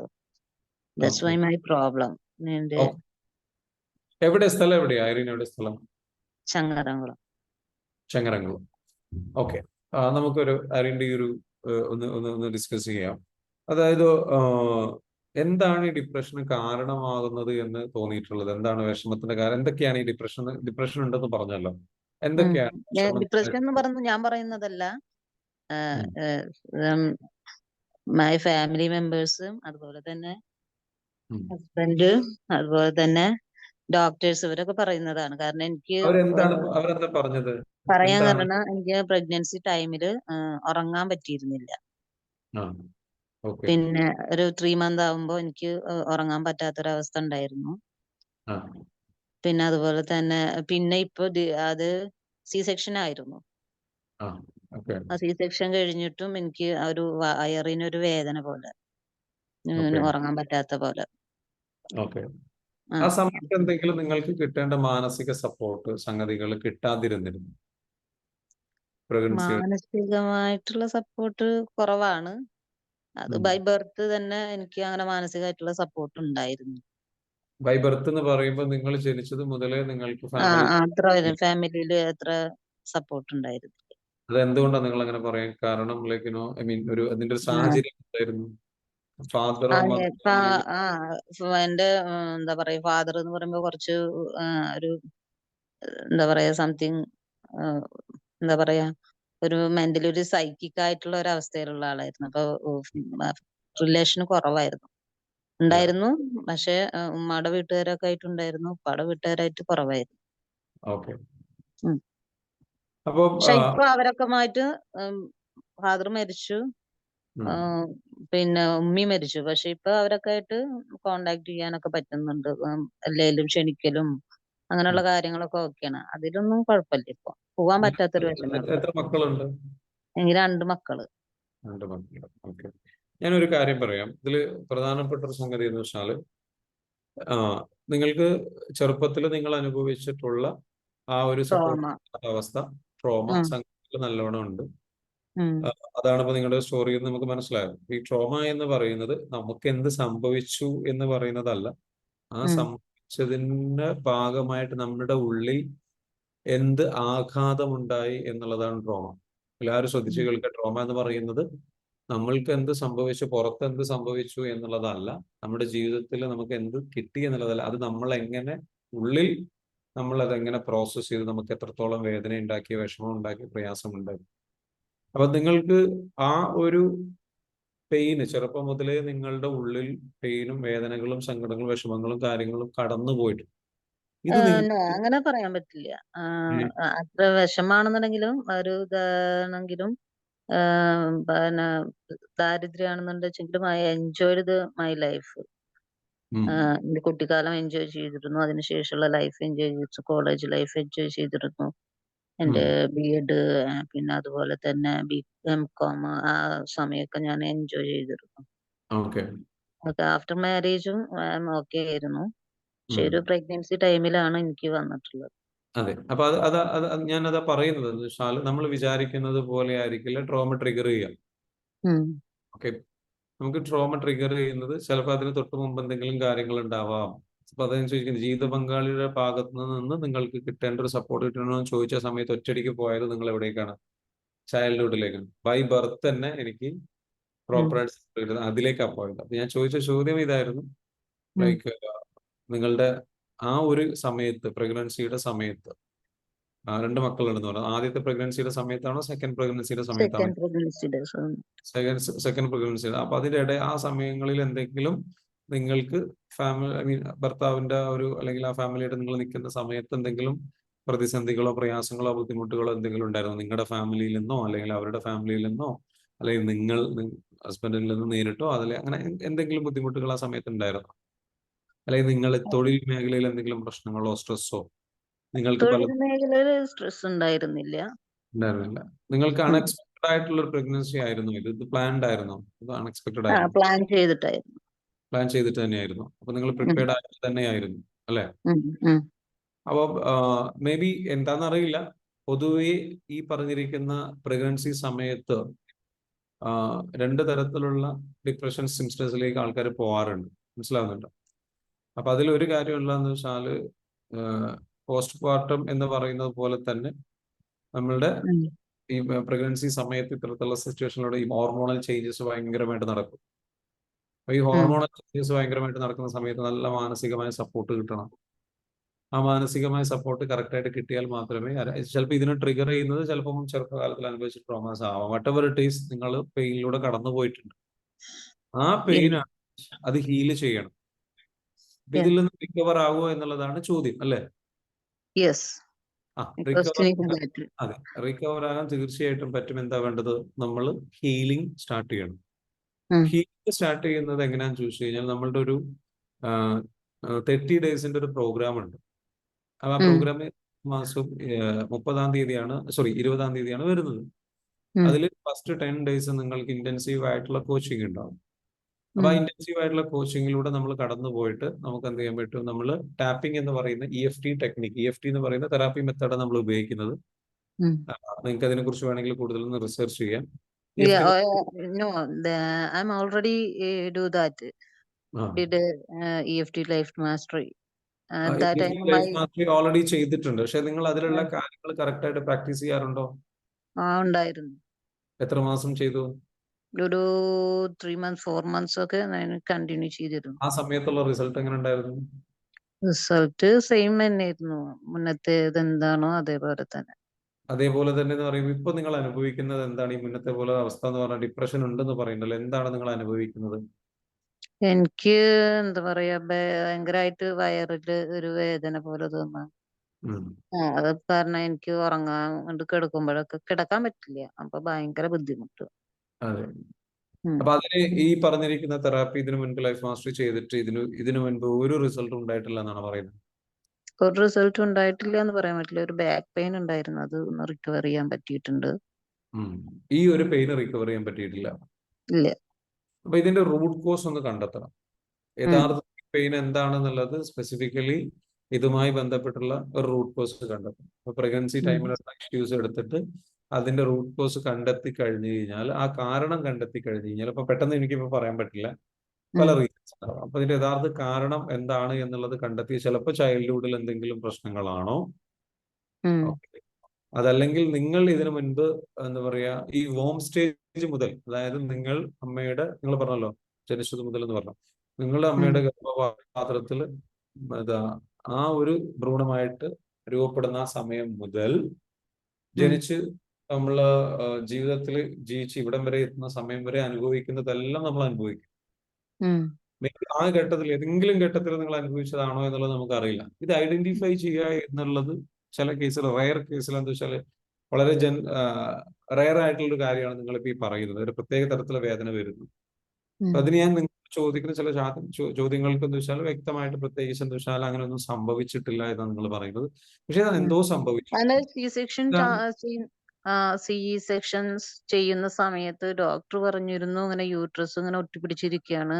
That's why my problem. എവിടെ സ്ഥലം, എവിടെയാ ഐറിൻ, എവിടെ സ്ഥലം? ചങ്ങരംകുളം. ചങ്ങരംകുളം. ഓക്കെ. നമുക്കൊരു ഐറിൻ്റെ ഒരു ഒന്ന് ഡിസ്കസ് ചെയ്യാം. അതായത് എന്താണ് ഈ ഡിപ്രഷന് കാരണമാകുന്നത് എന്ന് തോന്നിയിട്ടുള്ളത്? എന്താണ് വിഷമത്തിന്റെ കാരണം? എന്തൊക്കെയാണ് ഈ ഡിപ്രഷൻ ഉണ്ടെന്ന് പറഞ്ഞല്ലോ, എന്തൊക്കെയാണ് ഡിപ്രഷൻ എന്ന് പറഞ്ഞു ഞാൻ പറയുന്നതല്ല, മൈ ഫാമിലി മെമ്പേഴ്സും അതുപോലെ തന്നെ ഹസ്ബൻഡ് അതുപോലെ തന്നെ ഡോക്ടേഴ്സ് ഇവരൊക്കെ പറയുന്നതാണ്. കാരണം എനിക്ക് അവരെന്താ പറഞ്ഞത്? പറയാൻ കാരണം എനിക്ക് പ്രഗ്നൻസി ടൈമില് ഉറങ്ങാൻ പറ്റിയിരുന്നില്ല. പിന്നെ ഒരു 3 month ആവുമ്പോ എനിക്ക് ഉറങ്ങാൻ പറ്റാത്തൊരവസ്ഥ ഉണ്ടായിരുന്നു. പിന്നെ അതുപോലെ തന്നെ ഇപ്പൊ അത് സി സെക്ഷൻ ആയിരുന്നു. ആ സി സെക്ഷൻ കഴിഞ്ഞിട്ടും എനിക്ക് ഒരു വയറിനൊരു വേദന പോലെ, ഉറങ്ങാൻ പറ്റാത്ത പോലെ. ആ സമയത്ത് എന്തെങ്കിലും നിങ്ങൾക്ക് കിട്ടേണ്ട മാനസിക സപ്പോർട്ട് സംഗതികൾ കിട്ടാതിരുന്നിരുന്നു? മാനസികമായിട്ടുള്ള സപ്പോർട്ട് കുറവാണ്. അത് ബൈ ബർത്ത് തന്നെ എനിക്ക് അങ്ങനെ മാനസികമായിട്ടുള്ള സപ്പോർട്ട് ഉണ്ടായിരുന്നു. ബൈ ബർത്ത് എന്ന് പറയുമ്പോൾ നിങ്ങൾ ജനിച്ചത് മുതലേ നിങ്ങൾക്ക് ഫാമിലിയിൽ എത്ര സപ്പോർട്ട് ഉണ്ടായിരുന്നു? അത് എന്തുകൊണ്ടാണ് നിങ്ങൾ അങ്ങനെ പറയാൻ കാരണം? അതിന്റെ ഒരു സാഹചര്യം എന്തായിരുന്നു? എന്റെ എന്താ പറയാ, ഫാദർ എന്ന് പറയുമ്പോ കുറച്ച് ഒരു എന്താ പറയാ സംതിങ് എന്താ പറയാ, ഒരു മെന്റലി ഒരു സൈക്കിക് ആയിട്ടുള്ള ഒരു അവസ്ഥയിലുള്ള ആളായിരുന്നു. അപ്പൊ റിലേഷൻ കുറവായിരുന്നു, ഉണ്ടായിരുന്നു. പക്ഷെ ഉമ്മയുടെ വീട്ടുകാരൊക്കെ ആയിട്ടുണ്ടായിരുന്നു, ഉപ്പയുടെ വീട്ടുകാരായിട്ട് കുറവായിരുന്നു. പക്ഷെ ഇപ്പൊ അവരൊക്കെ മാറ്റി, ഫാദർ മരിച്ചു, പിന്നെ ഉമ്മി മരിച്ചു. പക്ഷെ ഇപ്പൊ അവരൊക്കെ ആയിട്ട് കോണ്ടാക്ട് ചെയ്യാനൊക്കെ പറ്റുന്നുണ്ട്. എല്ലാവരും ക്ഷണിക്കലും അങ്ങനെയുള്ള കാര്യങ്ങളൊക്കെ ഓക്കെയാണ്. അതിലൊന്നും കുഴപ്പമില്ല ഇപ്പൊ. പോവാൻ പറ്റാത്തൊരു വിഷമേ ഉള്ളൂ. എത്ര മക്കളുണ്ട്? എനിക്ക് 2 മക്കള്. 2 മക്കൾ. ഓക്കെ. ഞാനൊരു കാര്യം പറയാം. ഇതില് പ്രധാനപ്പെട്ട ഒരു സംഗതി എന്ന് വെച്ചാല് നിങ്ങൾക്ക് ചെറുപ്പത്തിൽ നിങ്ങൾ അനുഭവിച്ചിട്ടുള്ള ആ ഒരു സപ്പോർട്ട് ട്രോമ. അവസ്ഥ, ട്രോമ ഉം. സംഘത്തിൽ നല്ലോണം ഉണ്ട്. ഉം. അതാണ് ഇപ്പൊ നിങ്ങളുടെ സ്റ്റോറിയിൽ നിന്ന് നമുക്ക് മനസ്സിലായത്. ഈ ട്രോമ എന്ന് പറയുന്നത് നമുക്ക് എന്ത് സംഭവിച്ചു എന്ന് പറയുന്നതല്ല, ആ ഉം. സംഭവിച്ചതിന്റെ ഭാഗമായിട്ട് നമ്മുടെ ഉള്ളിൽ എന്ത് ആഘാതമുണ്ടായി എന്നുള്ളതാണ് ട്രോമ. എല്ലാവരും ശ്രദ്ധിച്ചു ഉം. കേൾക്കുക. ട്രോമ എന്ന് പറയുന്നത് നമ്മൾക്ക് എന്ത് സംഭവിച്ചു, പുറത്ത് എന്ത് സംഭവിച്ചു എന്നുള്ളതല്ല, നമ്മുടെ ജീവിതത്തിൽ നമുക്ക് എന്ത് കിട്ടി എന്നുള്ളതല്ല, അത് നമ്മൾ എങ്ങനെ ഉള്ളിൽ നമ്മൾ അതെങ്ങനെ പ്രോസസ്സ് ചെയ്ത് നമുക്ക് എത്രത്തോളം വേദന ഉണ്ടാക്കി, വിഷമം ഉണ്ടാക്കി, പ്രയാസം ഉണ്ടാക്കി. അപ്പൊ നിങ്ങൾക്ക് ആ ഒരു പെയിന് ചെറുപ്പം മുതലേ നിങ്ങളുടെ ഉള്ളിൽ പെയിനും വേദനകളും സങ്കടങ്ങളും വിഷമങ്ങളും കാര്യങ്ങളും കടന്നു പോയിട്ട് ഇത് നോ, അങ്ങനെ പറയാൻ പറ്റില്ല. അത്ര വിഷമാണെന്നുണ്ടെങ്കിലും ഒരു ഇതാണെങ്കിലും പിന്നെ ദാരിദ്ര്യാണെന്നുണ്ടെങ്കിലും ഐ എൻജോയ്ഡ് മൈ ലൈഫ്. എന്റെ കുട്ടിക്കാലം എൻജോയ് ചെയ്തിരുന്നു. അതിനുശേഷമുള്ള ലൈഫ് എൻജോയ് ചെയ്തു. കോളേജ് ലൈഫ് എൻജോയ് ചെയ്തിരുന്നു. എന്റെ ബി.എഡ് പിന്നെ അതുപോലെ തന്നെ എം.കോം ആ സമയമൊക്കെ ഞാൻ എൻജോയ് ചെയ്തിരുന്നു. ഓക്കെ. ആഫ്റ്റർ മാരേജും ഓക്കെ ആയിരുന്നു. പക്ഷെ ഒരു പ്രഗ്നൻസി ടൈമിലാണ് എനിക്ക് വന്നിട്ടുള്ളത്. അതെ. അപ്പൊ അത് ഞാനതാ പറയുന്നത് എന്ന് വെച്ചാൽ നമ്മൾ വിചാരിക്കുന്നത് പോലെ ആയിരിക്കില്ല ട്രോമ ട്രിഗർ ചെയ്യുക. ഉം. ഓക്കെ. നമുക്ക് ട്രോമ ട്രിഗർ ചെയ്യുന്നത് ചിലപ്പോൾ അതിന് തൊട്ട് മുമ്പ് എന്തെങ്കിലും കാര്യങ്ങൾ ഉണ്ടാവാം. അപ്പൊ അതനുസരിച്ച് ജീവിത പങ്കാളിയുടെ ഭാഗത്ത് നിന്ന് നിങ്ങൾക്ക് കിട്ടേണ്ട ഒരു സപ്പോർട്ട് കിട്ടണമെന്ന് ചോദിച്ച സമയത്ത് ഒറ്റയടിക്ക് പോയത് നിങ്ങൾ എവിടേക്കാണ്? ചൈൽഡ്ഹുഡിലേക്കാണ്. ബൈ ബർത്ത് തന്നെ എനിക്ക് പ്രോപ്പറായിട്ട് support കിട്ടുന്നത് അതിലേക്കാണ് പോയത്. അപ്പൊ ഞാൻ ചോദിച്ച ചോദ്യം ഇതായിരുന്നു, ലൈക്ക് നിങ്ങളുടെ ആ ഒരു സമയത്ത്, പ്രഗ്നൻസിയുടെ സമയത്ത് 2 മക്കളുണ്ടെന്ന് പറഞ്ഞു. ആദ്യത്തെ പ്രഗ്നൻസിയുടെ സമയത്താണോ സെക്കൻഡ് പ്രഗ്നൻസിയുടെ സമയത്താണോ? Second pregnancy days. Second pregnancy. അപ്പൊ അതിന്റെ ഇടയിൽ ആ സമയങ്ങളിൽ എന്തെങ്കിലും നിങ്ങൾക്ക് ഫാമിലി, ഐ മീൻ ഭർത്താവിന്റെ ഒരു അല്ലെങ്കിൽ ആ ഫാമിലിയായിട്ട് നിങ്ങൾ നിൽക്കുന്ന സമയത്ത് എന്തെങ്കിലും പ്രതിസന്ധികളോ പ്രയാസങ്ങളോ ബുദ്ധിമുട്ടുകളോ എന്തെങ്കിലും ഉണ്ടായിരുന്നോ? നിങ്ങളുടെ ഫാമിലിയിൽ നിന്നോ അല്ലെങ്കിൽ അവരുടെ ഫാമിലിയിൽ നിന്നോ അല്ലെങ്കിൽ നിങ്ങൾ ഹസ്ബൻഡിൽ നിന്ന് നേരിട്ടോ അതിൽ അങ്ങനെ എന്തെങ്കിലും ബുദ്ധിമുട്ടുകൾ ആ സമയത്ത് ഉണ്ടായിരുന്നോ? അല്ലെങ്കിൽ നിങ്ങൾ തൊഴിൽ മേഖലയിൽ എന്തെങ്കിലും പ്രശ്നങ്ങളോ സ്ട്രെസ്സോ നിങ്ങൾക്ക് തൊഴിൽ മേഖലയിൽ സ്ട്രെസ് ഉണ്ടായിരുന്നില്ല. ഉണ്ടായിരുന്നില്ല? നിങ്ങൾക്ക് അൺഎക്സ്പെക്ടഡ് ആയിട്ടുള്ള ഒരു പ്രഗ്നൻസി ആയിരുന്നു ഇത് പ്ലാൻഡ് ആയിരുന്നോ? ഇത് അൺഎക്സ്പെക്ടഡ് ആയിരുന്നു? പ്ലാൻ ചെയ്തിട്ടായിരുന്നു. പ്ലാൻ ചെയ്തിട്ട് തന്നെയായിരുന്നു. അപ്പൊ നിങ്ങൾ പ്രിപ്പയർഡ് ആയിട്ട് തന്നെയായിരുന്നു അല്ലെ? അപ്പോൾ മേ ബി എന്താണെന്നറിയില്ല, പൊതുവെ ഈ പറഞ്ഞിരിക്കുന്ന പ്രഗ്നൻസി സമയത്ത് 2 തരത്തിലുള്ള ഡിപ്രഷൻ സിംറ്റംസിലേക്ക് ആൾക്കാർ പോവാറുണ്ട്. മനസ്സിലാവുന്നുണ്ടോ? അപ്പൊ അതിലൊരു കാര്യം ഉള്ളതെന്ന് വെച്ചാല് പോസ്റ്റ് പാർട്ടം എന്ന് പറയുന്നത് പോലെ തന്നെ നമ്മളുടെ ഈ പ്രഗ്നൻസി സമയത്ത് ഇത്തരത്തിലുള്ള സിറ്റുവേഷനിലൂടെ ഈ ഹോർമോണൽ ചേഞ്ചസ് ഭയങ്കരമായിട്ട് നടക്കും. അപ്പൊ ഈ ഹോർമോണൽ ചേഞ്ചസ് ഭയങ്കരമായിട്ട് നടക്കുന്ന സമയത്ത് നല്ല മാനസികമായ സപ്പോർട്ട് കിട്ടണം. ആ മാനസികമായ സപ്പോർട്ട് കറക്റ്റായിട്ട് കിട്ടിയാൽ മാത്രമേ ചിലപ്പോൾ ഇതിനെ ട്രിഗർ ചെയ്യുന്നത് ചിലപ്പം ചെറുപ്പകാലത്തിൽ അനുഭവിച്ച ട്രോമാസ് ആവാം. വട്ടെവർ ഇറ്റ് ഈസ്, നിങ്ങൾ പെയിനിലൂടെ കടന്നു പോയിട്ടുണ്ട്. ആ പെയിൻ അത് ഹീൽ ചെയ്യണം. ഇതിൽ നിന്ന് റിക്കവർ ആവുമോ എന്നുള്ളതാണ് ചോദ്യം അല്ലേ? അതെ, റിക്കവർ ആകാൻ തീർച്ചയായിട്ടും പറ്റും. എന്താ വേണ്ടത്? നമ്മൾ ഹീലിംഗ് സ്റ്റാർട്ട് ചെയ്യണം. ഹീലിംഗ് സ്റ്റാർട്ട് ചെയ്യുന്നത് എങ്ങനെയാണെന്ന് ചോദിച്ചു കഴിഞ്ഞാൽ നമ്മളുടെ ഒരു 30 ഡേയ്സിന്റെ ഒരു പ്രോഗ്രാം ഉണ്ട്. ആ പ്രോഗ്രാം മാസം 30-ാം തീയതിയാണ്, സോറി 20-ാം തീയതിയാണ് വരുന്നത്. അതിൽ ഫസ്റ്റ് 10 ഡേയ്സ് നിങ്ങൾക്ക് ഇന്റൻസീവ് ആയിട്ടുള്ള കോച്ചിങ് ഉണ്ടാവും. അപ്പൊ ആ ഇന്റൻസീവ് ആയിട്ടുള്ള കോച്ചിങ്ങിലൂടെ നമ്മൾ കടന്നു പോയിട്ട് നമുക്ക് എന്ത് ചെയ്യാൻ പറ്റും? നമ്മൾ ടാപ്പിംഗ് എന്ന് പറയുന്ന EFT ടെക്നിക്ക്, EFT എന്ന് പറയുന്ന തെറാപ്പി മെത്തേഡാണ് നമ്മൾ ഉപയോഗിക്കുന്നത്. നിങ്ങൾക്ക് അതിനെ കുറിച്ച് വേണമെങ്കിൽ കൂടുതലൊന്ന് റിസർച്ച് ചെയ്യാം. I'm already do that. Did EFT life mastery. Life mastery already ചെയ്തിട്ടുണ്ട്. പക്ഷെ നിങ്ങൾ അതിലുള്ള കാര്യങ്ങൾ കറക്റ്റ് ആയിട്ട് പ്രാക്ടീസ് ചെയ്യാറുണ്ടോ? ഉണ്ടായിരുന്നു. എത്ര മാസം ചെയ്തു? ഒരു 3 months 4 months ഒക്കെ കണ്ടിന്യൂ ചെയ്തിരുന്നു. ആ സമയത്തുള്ള റിസൾട്ട് എങ്ങനെ ഉണ്ടായിരുന്നു? റിസൾട്ട് സെയിം തന്നെയായിരുന്നു. മുന്നത്തേത് എന്താണോ അതേപോലെ തന്നെ. അതേപോലെ തന്നെ എന്ന് പറയുമ്പോൾ ഇപ്പൊ നിങ്ങൾ അനുഭവിക്കുന്നത് എന്താണ്? ഈ മുന്നത്തെ പോലെ അവസ്ഥ എന്ന് പറഞ്ഞാൽ ഡിപ്രഷൻ ഉണ്ടെന്ന് പറയുന്നല്ലോ, എന്താണ് നിങ്ങൾ അനുഭവിക്കുന്നത്? എനിക്ക് എന്താ പറയാ, ഭയങ്കരമായിട്ട് വയറില് ഒരു വേദന പോലെ തോന്നാ. അത് കാരണം എനിക്ക് ഉറങ്ങാൻ കിടക്കുമ്പോഴൊക്കെ കിടക്കാൻ പറ്റില്ല. അപ്പൊ ഭയങ്കര ബുദ്ധിമുട്ട്. അതെ. അപ്പൊ അതിന് ഈ പറഞ്ഞിരിക്കുന്ന തെറാപ്പി ഇതിനു മുൻപ് ലൈഫ് മാസ്റ്ററി ചെയ്തിട്ട് ഇതിനു മുൻപ് ഒരു റിസൾട്ടും ഉണ്ടായിട്ടില്ല എന്നാണ് പറയുന്നത്. ഒരു റിസൾട്ടും ഉണ്ടായിട്ടില്ല എന്ന് പറയാൻ പറ്റില്ല. ഒരു ബാക്ക് പെയിൻ ഉണ്ടായിരുന്നു. അത് ഒന്ന് റിക്കവർ ചെയ്യാൻ പറ്റിയിട്ടുണ്ട്. ഈ ഒരു പെയിന് റിക്കവർ ചെയ്യാൻ പറ്റിയിട്ടില്ല. ഇല്ല. അപ്പൊ ഇതിന്റെ റൂട്ട് കോസ് ഒന്ന് കണ്ടെത്തണം. യഥാർത്ഥ പെയിൻ എന്താണെന്നുള്ളത് സ്പെസിഫിക്കലി ഇതുമായി ബന്ധപ്പെട്ടുള്ള ഒരു റൂട്ട് കോസ് കണ്ടെത്തണം. അപ്പൊ പ്രഗ്നൻസി ടൈമിലുള്ള ഇഷ്യൂസ് എടുത്തിട്ട് അതിന്റെ റൂട്ട് കോസ് കണ്ടെത്തി കഴിഞ്ഞു കഴിഞ്ഞാൽ, ആ കാരണം കണ്ടെത്തി കഴിഞ്ഞു കഴിഞ്ഞാൽ, അപ്പൊ പെട്ടെന്ന് എനിക്കിപ്പോ പറയാൻ പറ്റില്ല, പല റീസൺസ് ഉണ്ടാവും. അപ്പൊ ഇതിന്റെ യഥാർത്ഥ കാരണം എന്താണ് എന്നുള്ളത് കണ്ടെത്തി, ചിലപ്പോൾ ചൈൽഡ്ഹുഡിൽ എന്തെങ്കിലും പ്രശ്നങ്ങളാണോ, Okay. അതല്ലെങ്കിൽ നിങ്ങൾ ഇതിനു മുൻപ് എന്താ പറയാ ഈ വോം സ്റ്റേജ് മുതൽ, അതായത് നിങ്ങൾ പറഞ്ഞല്ലോ ജനിച്ചത് മുതൽ എന്ന് പറഞ്ഞു, നിങ്ങളുടെ അമ്മയുടെ ഗർഭപാത്രത്തിൽ ആ ഒരു ഭ്രൂണമായിട്ട് രൂപപ്പെടുന്ന ആ സമയം മുതൽ ജനിച്ച് നമ്മള് ജീവിതത്തിൽ ജീവിച്ച് ഇവിടം വരെ എത്തുന്ന സമയം വരെ അനുഭവിക്കുന്നതെല്ലാം നമ്മൾ അനുഭവിക്കും. ആ ഘട്ടത്തിൽ ഏതെങ്കിലും ഘട്ടത്തിൽ നിങ്ങൾ അനുഭവിച്ചതാണോ എന്നുള്ളത് നമുക്കറിയില്ല. ഇത് ഐഡന്റിഫൈ ചെയ്യുക എന്നുള്ളത് ചില കേസിൽ, റയർ കേസിൽ എന്താ വെച്ചാൽ വളരെ റയർ ആയിട്ടുള്ള ഒരു കാര്യമാണ് നിങ്ങളിപ്പോ ഈ പറയുന്നത്. ഒരു പ്രത്യേക തരത്തിലുള്ള വേദന വരുന്നു. അപ്പൊ അതിന് ഞാൻ നിങ്ങൾ ചോദിക്കുന്ന ചില ചോദ്യങ്ങൾക്ക് എന്താ വെച്ചാൽ വ്യക്തമായിട്ട് പ്രത്യേകിച്ച് എന്താ വെച്ചാൽ അങ്ങനെ ഒന്നും സംഭവിച്ചിട്ടില്ല എന്നാണ് നിങ്ങൾ പറയുന്നത്. പക്ഷെ എന്തോ സംഭവിച്ചു. സെക്ഷൻസ് ചെയ്യുന്ന സമയത്ത് ഡോക്ടർ പറഞ്ഞിരുന്നു ഇങ്ങനെ യൂട്രസ് ഇങ്ങനെ ഒട്ടിപ്പിടിച്ചിരിക്കുകയാണ്,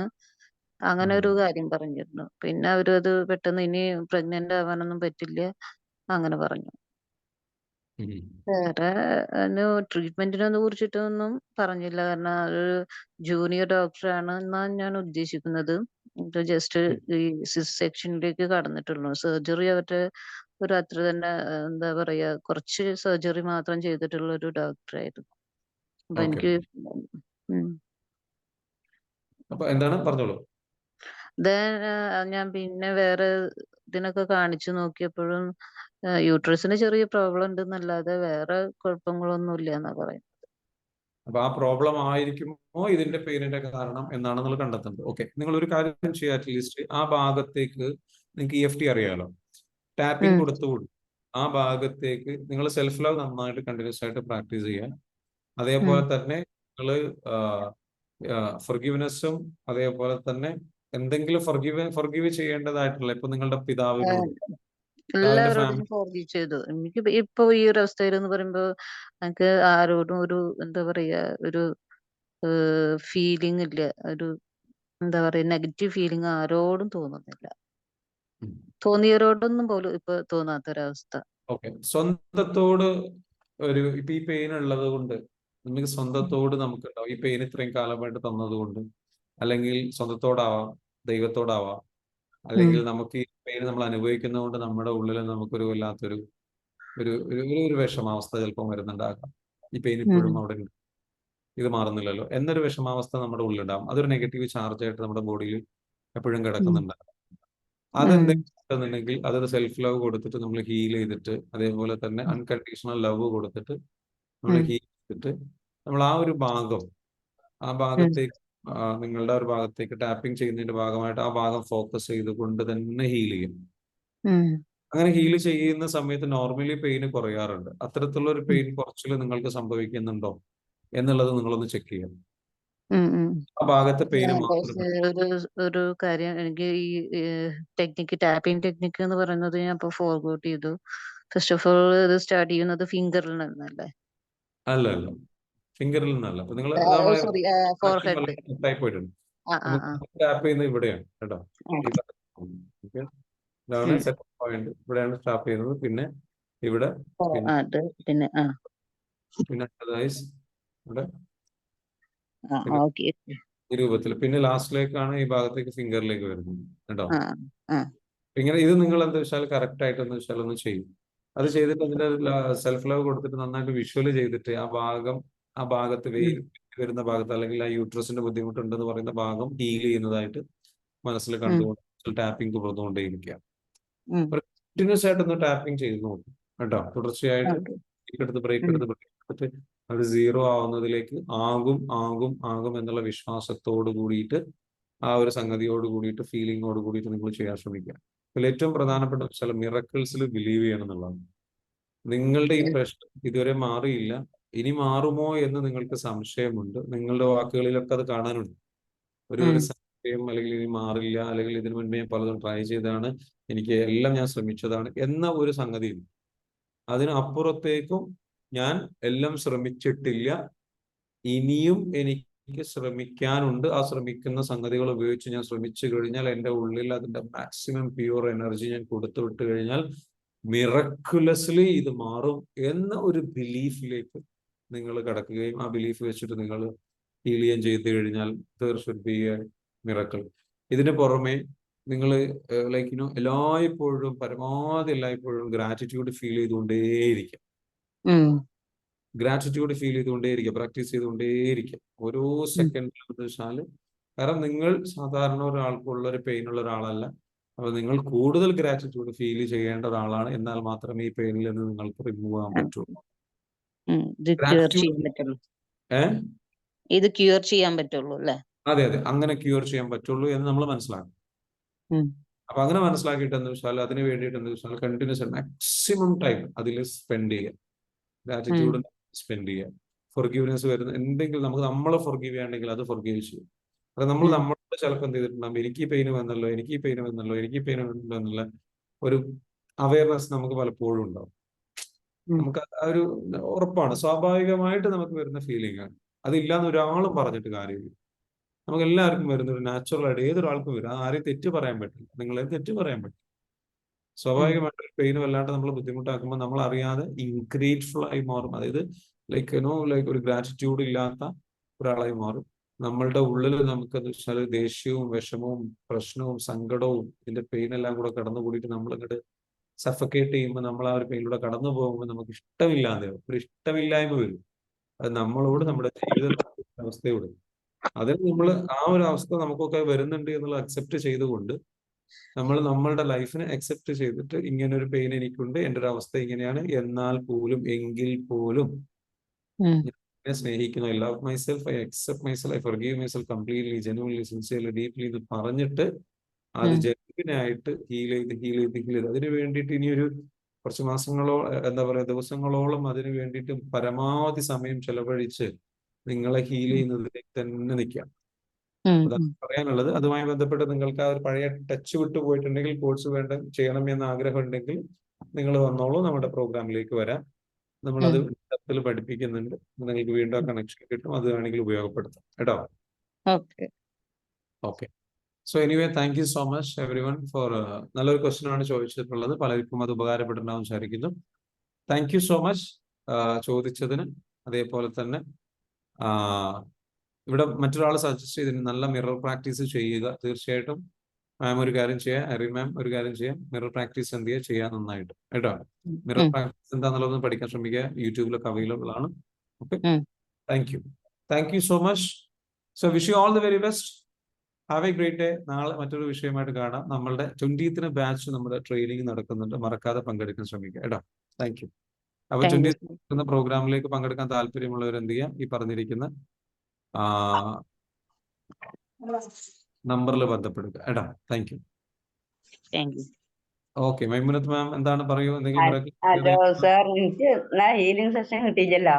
അങ്ങനെ ഒരു കാര്യം പറഞ്ഞിരുന്നു. പിന്നെ അവരത് പെട്ടെന്ന് ഇനി പ്രഗ്നന്റ് ആവാനൊന്നും പറ്റില്ല അങ്ങനെ പറഞ്ഞു. വേറെ ട്രീറ്റ്മെന്റിനെ കുറിച്ചിട്ടൊന്നും പറഞ്ഞില്ല. കാരണം ഒരു ജൂനിയർ ഡോക്ടറാണ് എന്നാണ് ഞാൻ ഉദ്ദേശിക്കുന്നത്. ജസ്റ്റ് ഈ സിസ് സെക്ഷനിലേക്ക് കടന്നിട്ടുള്ളൂ. സർജറി അവരുടെ ഒരു അത്ര തന്നെ എന്താ പറയാ കുറച്ച് സർജറി മാത്രം ചെയ്തിട്ടുള്ള ഒരു ഡോക്ടറായിരുന്നു. അപ്പൊ എനിക്ക് അപ്പൊ എന്താണ് പറഞ്ഞോളൂ. ഞാൻ പിന്നെ വേറെ ഇതിനൊക്കെ കാണിച്ചു നോക്കിയപ്പോഴും യൂട്രസിന് ചെറിയ പ്രോബ്ലം ഉണ്ടെന്നല്ലാതെ വേറെ കുഴപ്പങ്ങളൊന്നും ഇല്ല എന്നാ പറയുന്നത്. അപ്പൊ ആ പ്രോബ്ലം ആയിരിക്കുമോ ഇതിന്റെ പെയിനിന്റെ കാരണം എന്നാണ് നിങ്ങൾ കണ്ടെത്തുന്നത്. ഓക്കെ, നിങ്ങൾ ഒരു കാര്യം ചെയ്യുക, അറ്റ്ലീസ്റ്റ് ആ ഭാഗത്തേക്ക് നിങ്ങൾക്ക് EFT അറിയാലോ, ടാപ്പിംഗ് കൊടുത്തുകൂടി ആ ഭാഗത്തേക്ക് നിങ്ങൾ സെൽഫ് ലവ് നന്നായിട്ട് കണ്ടിന്യൂസ് ആയിട്ട് പ്രാക്ടീസ് ചെയ്യാൻ. അതേപോലെ തന്നെ നിങ്ങൾ ഫൊർഗിവ്നെസ്സും അതേപോലെ തന്നെ എന്തെങ്കിലും ഫൊർഗീവ് ചെയ്യേണ്ടതായിട്ടുള്ള, ഇപ്പൊ നിങ്ങളുടെ പിതാവിനോട് എല്ലാവരോടും ഫോർഗീവ് ചെയ്തു. എനിക്ക് ഇപ്പൊ ഈ ഒരു അവസ്ഥയിൽ എന്ന് പറയുമ്പോ എനിക്ക് ആരോടും ഒരു എന്താ പറയാ ഒരു ഫീലിംഗ് ഇല്ല. ഒരു എന്താ പറയാ നെഗറ്റീവ് ഫീലിംഗ് ആരോടും തോന്നുന്നില്ല. തോന്നിയവരോടൊന്നും പോലും ഇപ്പൊ തോന്നാത്തൊരവസ്ഥ. ഓക്കെ, സ്വന്തത്തോട് ഇപ്പൊ ഈ പെയിൻ ഉള്ളത് കൊണ്ട് നമുക്ക് സ്വന്തത്തോട് നമുക്കുണ്ടാവും. ഈ പെയിൻ ഇത്രയും കാലമായിട്ട് തന്നത് കൊണ്ട്, അല്ലെങ്കിൽ സ്വന്തത്തോടാവാം, ദൈവത്തോടാവാം, അല്ലെങ്കിൽ നമുക്ക് ഈ പെയിൻ നമ്മൾ അനുഭവിക്കുന്നതുകൊണ്ട് നമ്മുടെ ഉള്ളിൽ നമുക്കൊരു വല്ലാത്തൊരു ഒരു വിഷമാവസ്ഥ ചിലപ്പം വരുന്നുണ്ടാകാം. ഈ പെയിൻ ഇപ്പോഴും അവിടെ ഉണ്ട്, ഇത് മാറുന്നില്ലല്ലോ എന്നൊരു വിഷമാവസ്ഥ നമ്മുടെ ഉള്ളിലുണ്ടാകും. അതൊരു നെഗറ്റീവ് ചാർജ് ആയിട്ട് നമ്മുടെ ബോഡിയിൽ എപ്പോഴും കിടക്കുന്നുണ്ടാകും. അതെന്തെന്നുണ്ടെങ്കിൽ അതൊരു സെൽഫ് ലവ് കൊടുത്തിട്ട് നമ്മൾ ഹീൽ ചെയ്തിട്ട്, അതേപോലെ തന്നെ അൺകണ്ടീഷണൽ ലവ് കൊടുത്തിട്ട് നമ്മൾ ഹീൽ ചെയ്തിട്ട് നമ്മൾ ആ ഒരു ഭാഗം, ആ ഭാഗത്തേക്ക് നിങ്ങളുടെ ഒരു ഭാഗത്തേക്ക് ടാപ്പിംഗ് ചെയ്യുന്നതിന്റെ ഭാഗമായിട്ട് ആ ഭാഗം ഫോക്കസ് ചെയ്തുകൊണ്ട് തന്നെ ഹീൽ ചെയ്യും. അങ്ങനെ ഹീൽ ചെയ്യുന്ന സമയത്ത് നോർമലി പെയിന് കുറയാറുണ്ട്. അത്തരത്തിലുള്ള ഒരു പെയിൻ കുറച്ചിൽ നിങ്ങൾക്ക് സംഭവിക്കുന്നുണ്ടോ എന്നുള്ളത് നിങ്ങളൊന്ന് ചെക്ക് ചെയ്യാം. ആ ഭാഗത്തെ പെയിന് ഒരു കാര്യം, എനിക്ക് ഈ ടാപ്പിംഗ് ടെക്നിക്ക് എന്ന് പറയുന്നത് ഞാൻ ഇപ്പൊ ഫോർഗോട്ട് ചെയ്തു. ഫസ്റ്റ് ഓഫ് ഓൾ ഇത് സ്റ്റാർട്ട് ചെയ്യുന്നത് ഫിംഗറിൽ നിന്നല്ലേ? അല്ല, ഫിംഗറിൽ നിന്നല്ല. അപ്പൊ നിങ്ങൾ സോറി, ഫോർഹെഡ്. പോയിട്ടുണ്ട്. ടാപ്പ് ചെയ്യുന്നത് ഇവിടെയാണ് കേട്ടോ. ഇതാണ് സെറ്റ് പോയിന്റ്, ഇവിടെയാണ് സ്റ്റാപ്പ് ചെയ്യുന്നത്. പിന്നെ ഇവിടെ, പിന്നെ ഇവിടെ ഈ രൂപത്തിൽ, പിന്നെ ലാസ്റ്റിലേക്കാണ് ഈ ഭാഗത്തേക്ക് ഫിംഗറിലേക്ക് വരുന്നത് കേട്ടോ. ഇങ്ങനെ ഇത് നിങ്ങൾ എന്താ വെച്ചാൽ കറക്റ്റ് ആയിട്ട് എന്താ വെച്ചാൽ ഒന്ന് ചെയ്യും. അത് ചെയ്തിട്ട് അതിന്റെ സെൽഫ് ലവ് കൊടുത്തിട്ട് നന്നായിട്ട് വിഷ്വല് ചെയ്തിട്ട് ആ ഭാഗത്ത് വെയിൽ വരുന്ന ഭാഗത്ത്, അല്ലെങ്കിൽ ആ യൂട്രസിന്റെ ബുദ്ധിമുട്ടുണ്ടെന്ന് പറയുന്ന ഭാഗം ഹീൽ ചെയ്യുന്നതായിട്ട് മനസ്സിൽ കണ്ടുകൊണ്ട് ടാപ്പിംഗ് തുടർന്നുകൊണ്ടേയിരിക്കുക. കണ്ടിന്യൂസ് ആയിട്ടൊന്ന് ടാപ്പിംഗ് ചെയ്ത് നോക്കും കേട്ടോ. തുടർച്ചയായിട്ട് ബ്രേക്ക് എടുത്തിട്ട് അത് 0 ആവുന്നതിലേക്ക് ആകും എന്നുള്ള വിശ്വാസത്തോട് കൂടിയിട്ട്, ആ ഒരു സംഗതിയോട് കൂടിയിട്ട്, ഫീലിങ്ങോട് കൂടിയിട്ട് നിങ്ങൾ ചെയ്യാൻ ശ്രമിക്കുക. അതിൽ ഏറ്റവും പ്രധാനപ്പെട്ട ചില മിറക്കിൾസിൽ ബിലീവ് ചെയ്യണം എന്നുള്ളതാണ്. നിങ്ങളുടെ ഈ പ്രശ്നം ഇതുവരെ മാറിയില്ല, ഇനി മാറുമോ എന്ന് നിങ്ങൾക്ക് സംശയമുണ്ട്. നിങ്ങളുടെ വാക്കുകളിലൊക്കെ അത് കാണാനുണ്ട്. ഒരു അല്ലെങ്കിൽ ഇനി മാറില്ല, അല്ലെങ്കിൽ ഇതിനു മുൻപേ ഞാൻ പലതും ട്രൈ ചെയ്തതാണ്, എനിക്ക് എല്ലാം ഞാൻ ശ്രമിച്ചതാണ് എന്ന ഒരു സംഗതിയും. അതിനപ്പുറത്തേക്കും ഞാൻ എല്ലാം ശ്രമിച്ചിട്ടില്ല, ഇനിയും എനിക്ക് ശ്രമിക്കാനുണ്ട്. ആ ശ്രമിക്കുന്ന സംഗതികൾ ഉപയോഗിച്ച് ഞാൻ ശ്രമിച്ചു കഴിഞ്ഞാൽ എൻ്റെ ഉള്ളിൽ അതിന്റെ മാക്സിമം പ്യൂർ എനർജി ഞാൻ കൊടുത്തു വിട്ട് കഴിഞ്ഞാൽ മിറക്കുലസ്ലി ഇത് മാറും എന്ന ഒരു ബിലീഫിലേക്ക് നിങ്ങൾ കടക്കുകയും ആ ബിലീഫ് വെച്ചിട്ട് നിങ്ങൾ ഹീൽ ചെയ്യാൻ ചെയ്തു കഴിഞ്ഞാൽ there should be a miracle. ഇതിന് പുറമെ നിങ്ങൾ ലൈക്ക് എല്ലായ്പ്പോഴും പരമാവധി എല്ലായ്പ്പോഴും ഗ്രാറ്റിറ്റ്യൂഡ് ഫീൽ ചെയ്തുകൊണ്ടേയിരിക്കും. ഗ്രാറ്റിറ്റ്യൂഡ് ഫീൽ ചെയ്തുകൊണ്ടേയിരിക്കുക, പ്രാക്ടീസ് ചെയ്തുകൊണ്ടേയിരിക്കുക ഓരോ സെക്കൻഡിലും വെച്ചാൽ. കാരണം നിങ്ങൾ സാധാരണ ഒരാൾക്കുള്ള ഒരു പെയിൻ ഉള്ള ഒരാളല്ല. അപ്പൊ നിങ്ങൾ കൂടുതൽ ഗ്രാറ്റിറ്റ്യൂഡ് ഫീൽ ചെയ്യേണ്ട ഒരാളാണ്. എന്നാൽ മാത്രമേ ഈ പെയിനിൽ നിന്ന് നിങ്ങൾക്ക് റിമൂവ് ആകാൻ പറ്റുള്ളൂ. ഇത് ക്യൂർ ചെയ്യാൻ പറ്റുള്ളൂ അല്ലേ? അതെ, അങ്ങനെ ക്യൂർ ചെയ്യാൻ പറ്റുള്ളൂ എന്ന് നമ്മൾ മനസ്സിലാക്കും. അപ്പൊ അങ്ങനെ മനസ്സിലാക്കിയിട്ട് എന്ന് വെച്ചാൽ അതിന് വേണ്ടിയിട്ട് എന്ന് വെച്ചാൽ കണ്ടിന്യൂസ് മാക്സിമം ടൈം അതിൽ സ്പെൻഡ് ചെയ്യുക, ഗ്രാറ്റിറ്റ്യൂഡ് സ്പെൻഡ് ചെയ്യുക. ഫൊർഗീവ്നെസ് വരുന്ന എന്തെങ്കിലും നമുക്ക് നമ്മളെ ഫൊർഗീവ് ചെയ്യാണ്ടെങ്കിൽ അത് ഫൊർഗീവ് ചെയ്യും. അത് നമ്മളോട് ചിലപ്പോൾ എന്ത് ചെയ്തിട്ടുണ്ടാകും, എനിക്ക് ഈ പെയിന് വന്നല്ലോ, എനിക്ക് ഈ പെയിന് വന്നല്ലോ, എനിക്ക് ഈ പെയിന് വന്നല്ലോ എന്നുള്ള ഒരു അവയർനെസ് നമുക്ക് പലപ്പോഴും ഉണ്ടാവും. നമുക്ക് ആ ഒരു ഉറപ്പാണ്, സ്വാഭാവികമായിട്ട് നമുക്ക് വരുന്ന ഫീലിംഗ് ആണ്. അതില്ലാന്ന് ഒരാളും പറഞ്ഞിട്ട് കാര്യമില്ല. നമുക്ക് എല്ലാവർക്കും വരുന്ന ഒരു നാച്ചുറൽ ആയിട്ട് ഏതൊരാൾക്കും വരും. ആരെയും തെറ്റ് പറയാൻ പറ്റില്ല, നിങ്ങളെ തെറ്റ് പറയാൻ പറ്റില്ല. സ്വാഭാവികമായിട്ട് ഒരു പെയിന് വല്ലാണ്ട് നമ്മൾ ബുദ്ധിമുട്ടാക്കുമ്പോൾ നമ്മൾ അറിയാതെ ഇൻഗ്രേറ്റ്ഫുൾ ആയി മാറും. അതായത് ലൈക്ക് ഒരു ഗ്രാറ്റിറ്റ്യൂഡ് ഇല്ലാത്ത ഒരാളായി മാറും. നമ്മളുടെ ഉള്ളിൽ നമുക്കെന്ന് വെച്ചാൽ ദേഷ്യവും വിഷമവും പ്രശ്നവും സങ്കടവും ഇതിന്റെ പെയിൻ എല്ലാം കൂടെ കടന്നു കൂടിയിട്ട് നമ്മൾ ഇങ്ങോട്ട് സഫക്കേറ്റ് ചെയ്യുമ്പോൾ, നമ്മൾ ആ ഒരു പെയിനിലൂടെ കടന്നു പോകുമ്പോൾ നമുക്ക് ഇഷ്ടമില്ലാതെ ഒരു ഇഷ്ടമില്ലായ്മ വരും. അത് നമ്മളോട്, നമ്മുടെ ജീവിതത്തിന്റെ അവസ്ഥയോട്. അതിൽ നമ്മൾ ആ ഒരു അവസ്ഥ നമുക്കൊക്കെ വരുന്നുണ്ട് എന്നുള്ള അക്സെപ്റ്റ് ചെയ്തുകൊണ്ട് നമ്മൾ നമ്മളുടെ ലൈഫിനെ അക്സെപ്റ്റ് ചെയ്തിട്ട് ഇങ്ങനെ ഒരു പെയിൻ എനിക്കുണ്ട്, എൻ്റെ ഒരു അവസ്ഥ ഇങ്ങനെയാണ്, എന്നാൽ പോലും എങ്കിൽ പോലും ഞാൻ സ്നേഹിക്കുന്നു, I love myself, I accept myself, I forgive myself completely, genuinely, sincerely, deeply ഇത് പറഞ്ഞിട്ട് അത് ജെന്യുവിനായിട്ട് ഹീൽ ചെയ്ത് അതിന് വേണ്ടിയിട്ട് ഇനിയൊരു കുറച്ച് മാസങ്ങളോ എന്താ പറയാ ദിവസങ്ങളോളം അതിന് വേണ്ടിയിട്ട് പരമാവധി സമയം ചെലവഴിച്ച് നിങ്ങളെ ഹീൽ ചെയ്യുന്നതിലേക്ക് തന്നെ നിൽക്കാം. അതാണ് പറയാനുള്ളത്. അതുമായി ബന്ധപ്പെട്ട് നിങ്ങൾക്ക് ആ ഒരു പഴയ ടച്ച് വിട്ടു പോയിട്ടുണ്ടെങ്കിൽ, കോഴ്സ് ചെയ്യണം എന്ന ആഗ്രഹം ഉണ്ടെങ്കിൽ നിങ്ങൾ വന്നോളൂ, നമ്മുടെ പ്രോഗ്രാമിലേക്ക് വരാം. നമ്മളത് പഠിപ്പിക്കുന്നുണ്ട്. നിങ്ങൾക്ക് വീണ്ടും ആ കണക്ഷൻ കിട്ടും, അത് വേണമെങ്കിൽ ഉപയോഗപ്പെടുത്താം കേട്ടോ. Okay. So anyway thank you so much everyone for നല്ലൊരു ക്വസ്റ്റ്യൻ ആണ് ചോദിച്ചിട്ടുള്ളത്. പലർക്കും അത് ഉപകാരപ്പെട്ടിട്ടുണ്ടാവും വിചാരിക്കുന്നു. താങ്ക് യു സോ മച്ച് ചോദിച്ചതിന്. അതേപോലെ തന്നെ ഇവിടെ മറ്റൊരാൾ സജസ്റ്റ് ചെയ്തിട്ടുണ്ട് നല്ല മിറർ പ്രാക്ടീസ് ചെയ്യുക. തീർച്ചയായിട്ടും മാം ഒരു കാര്യം ചെയ്യാം, അരിൻ മാം ഒരു കാര്യം ചെയ്യാം, മിറർ പ്രാക്ടീസ് എന്ത് ചെയ്യുക ചെയ്യാൻ നന്നായിട്ട് കേട്ടോ. മിറർ പ്രാക്ടീസ് എന്താണെന്നുള്ളത് പഠിക്കാൻ ശ്രമിക്കുക, യൂട്യൂബിലൊക്കെ അവൈലബിൾ ആണ്. Okay, thank you so much. So wish you all the very best. Have A great day. നാളെ മറ്റൊരു വിഷയമായിട്ട് കാണാം. നമ്മളുടെ 20th ബാച്ച് നമ്മുടെ ട്രെയിനിങ് നടക്കുന്നുണ്ട്, മറക്കാതെ പങ്കെടുക്കാൻ ശ്രമിക്കുക കേട്ടോ. Thank you. അപ്പൊ 20th പ്രോഗ്രാമിലേക്ക് പങ്കെടുക്കാൻ താല്പര്യമുള്ളവർ എന്ത് ചെയ്യാം, ഈ പറഞ്ഞിരിക്കുന്ന നമ്പറിൽ ബന്ധപ്പെടുക കേട്ടോ. Thank you. ഓക്കെ, മൈമുനത്ത് മാം എന്താണ് പറയൂ, എന്തെങ്കിലും? ഹലോ സാർ, എനിക്ക് ഹീലിംഗ് സെഷൻ കിട്ടിയില്ലല്ലോ.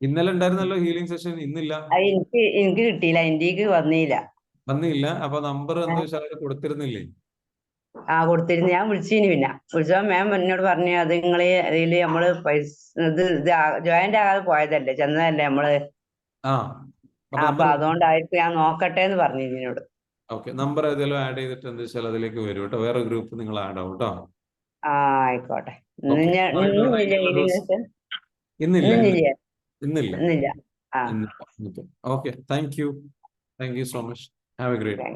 ഇന്നലെ ഉണ്ടായിരുന്നല്ലോ ഹീലിംഗ് സെഷൻ, ഇന്നില്ല. എനിക്ക് കിട്ടിയില്ല, ഇന്ത്യക്ക് വന്നില്ല. അപ്പൊ നമ്പർ എന്താ വെച്ചാൽ കൊടുത്തിരുന്നില്ലേ? കൊടുത്തിരുന്നു. ഞാൻ വിളിച്ചിനി, പിന്നെ വിളിച്ചപ്പോ മാം എന്നോട് പറഞ്ഞു അത് നിങ്ങള് അതില് നമ്മള് പൈസ ഇത് ജോയിന്റ് ആകാതെ പോയതല്ലേ, ചെന്നതല്ലേ നമ്മള്. അപ്പൊ അതുകൊണ്ടായിരിക്കും, ഞാൻ നോക്കട്ടെ എന്ന് പറഞ്ഞു ഇതിനോട്. ഓക്കെ, നമ്പർ ഏതെങ്കിലും ആഡ് ചെയ്തിട്ട് എന്താ വെച്ചാൽ അതിലേക്ക് വരും കേട്ടോ. വേറെ ഗ്രൂപ്പ് നിങ്ങൾ ആഡ് ആവും കേട്ടോ. ആയിക്കോട്ടെ. ഇന്നില്ല. Okay, thank you so much. Have A great day.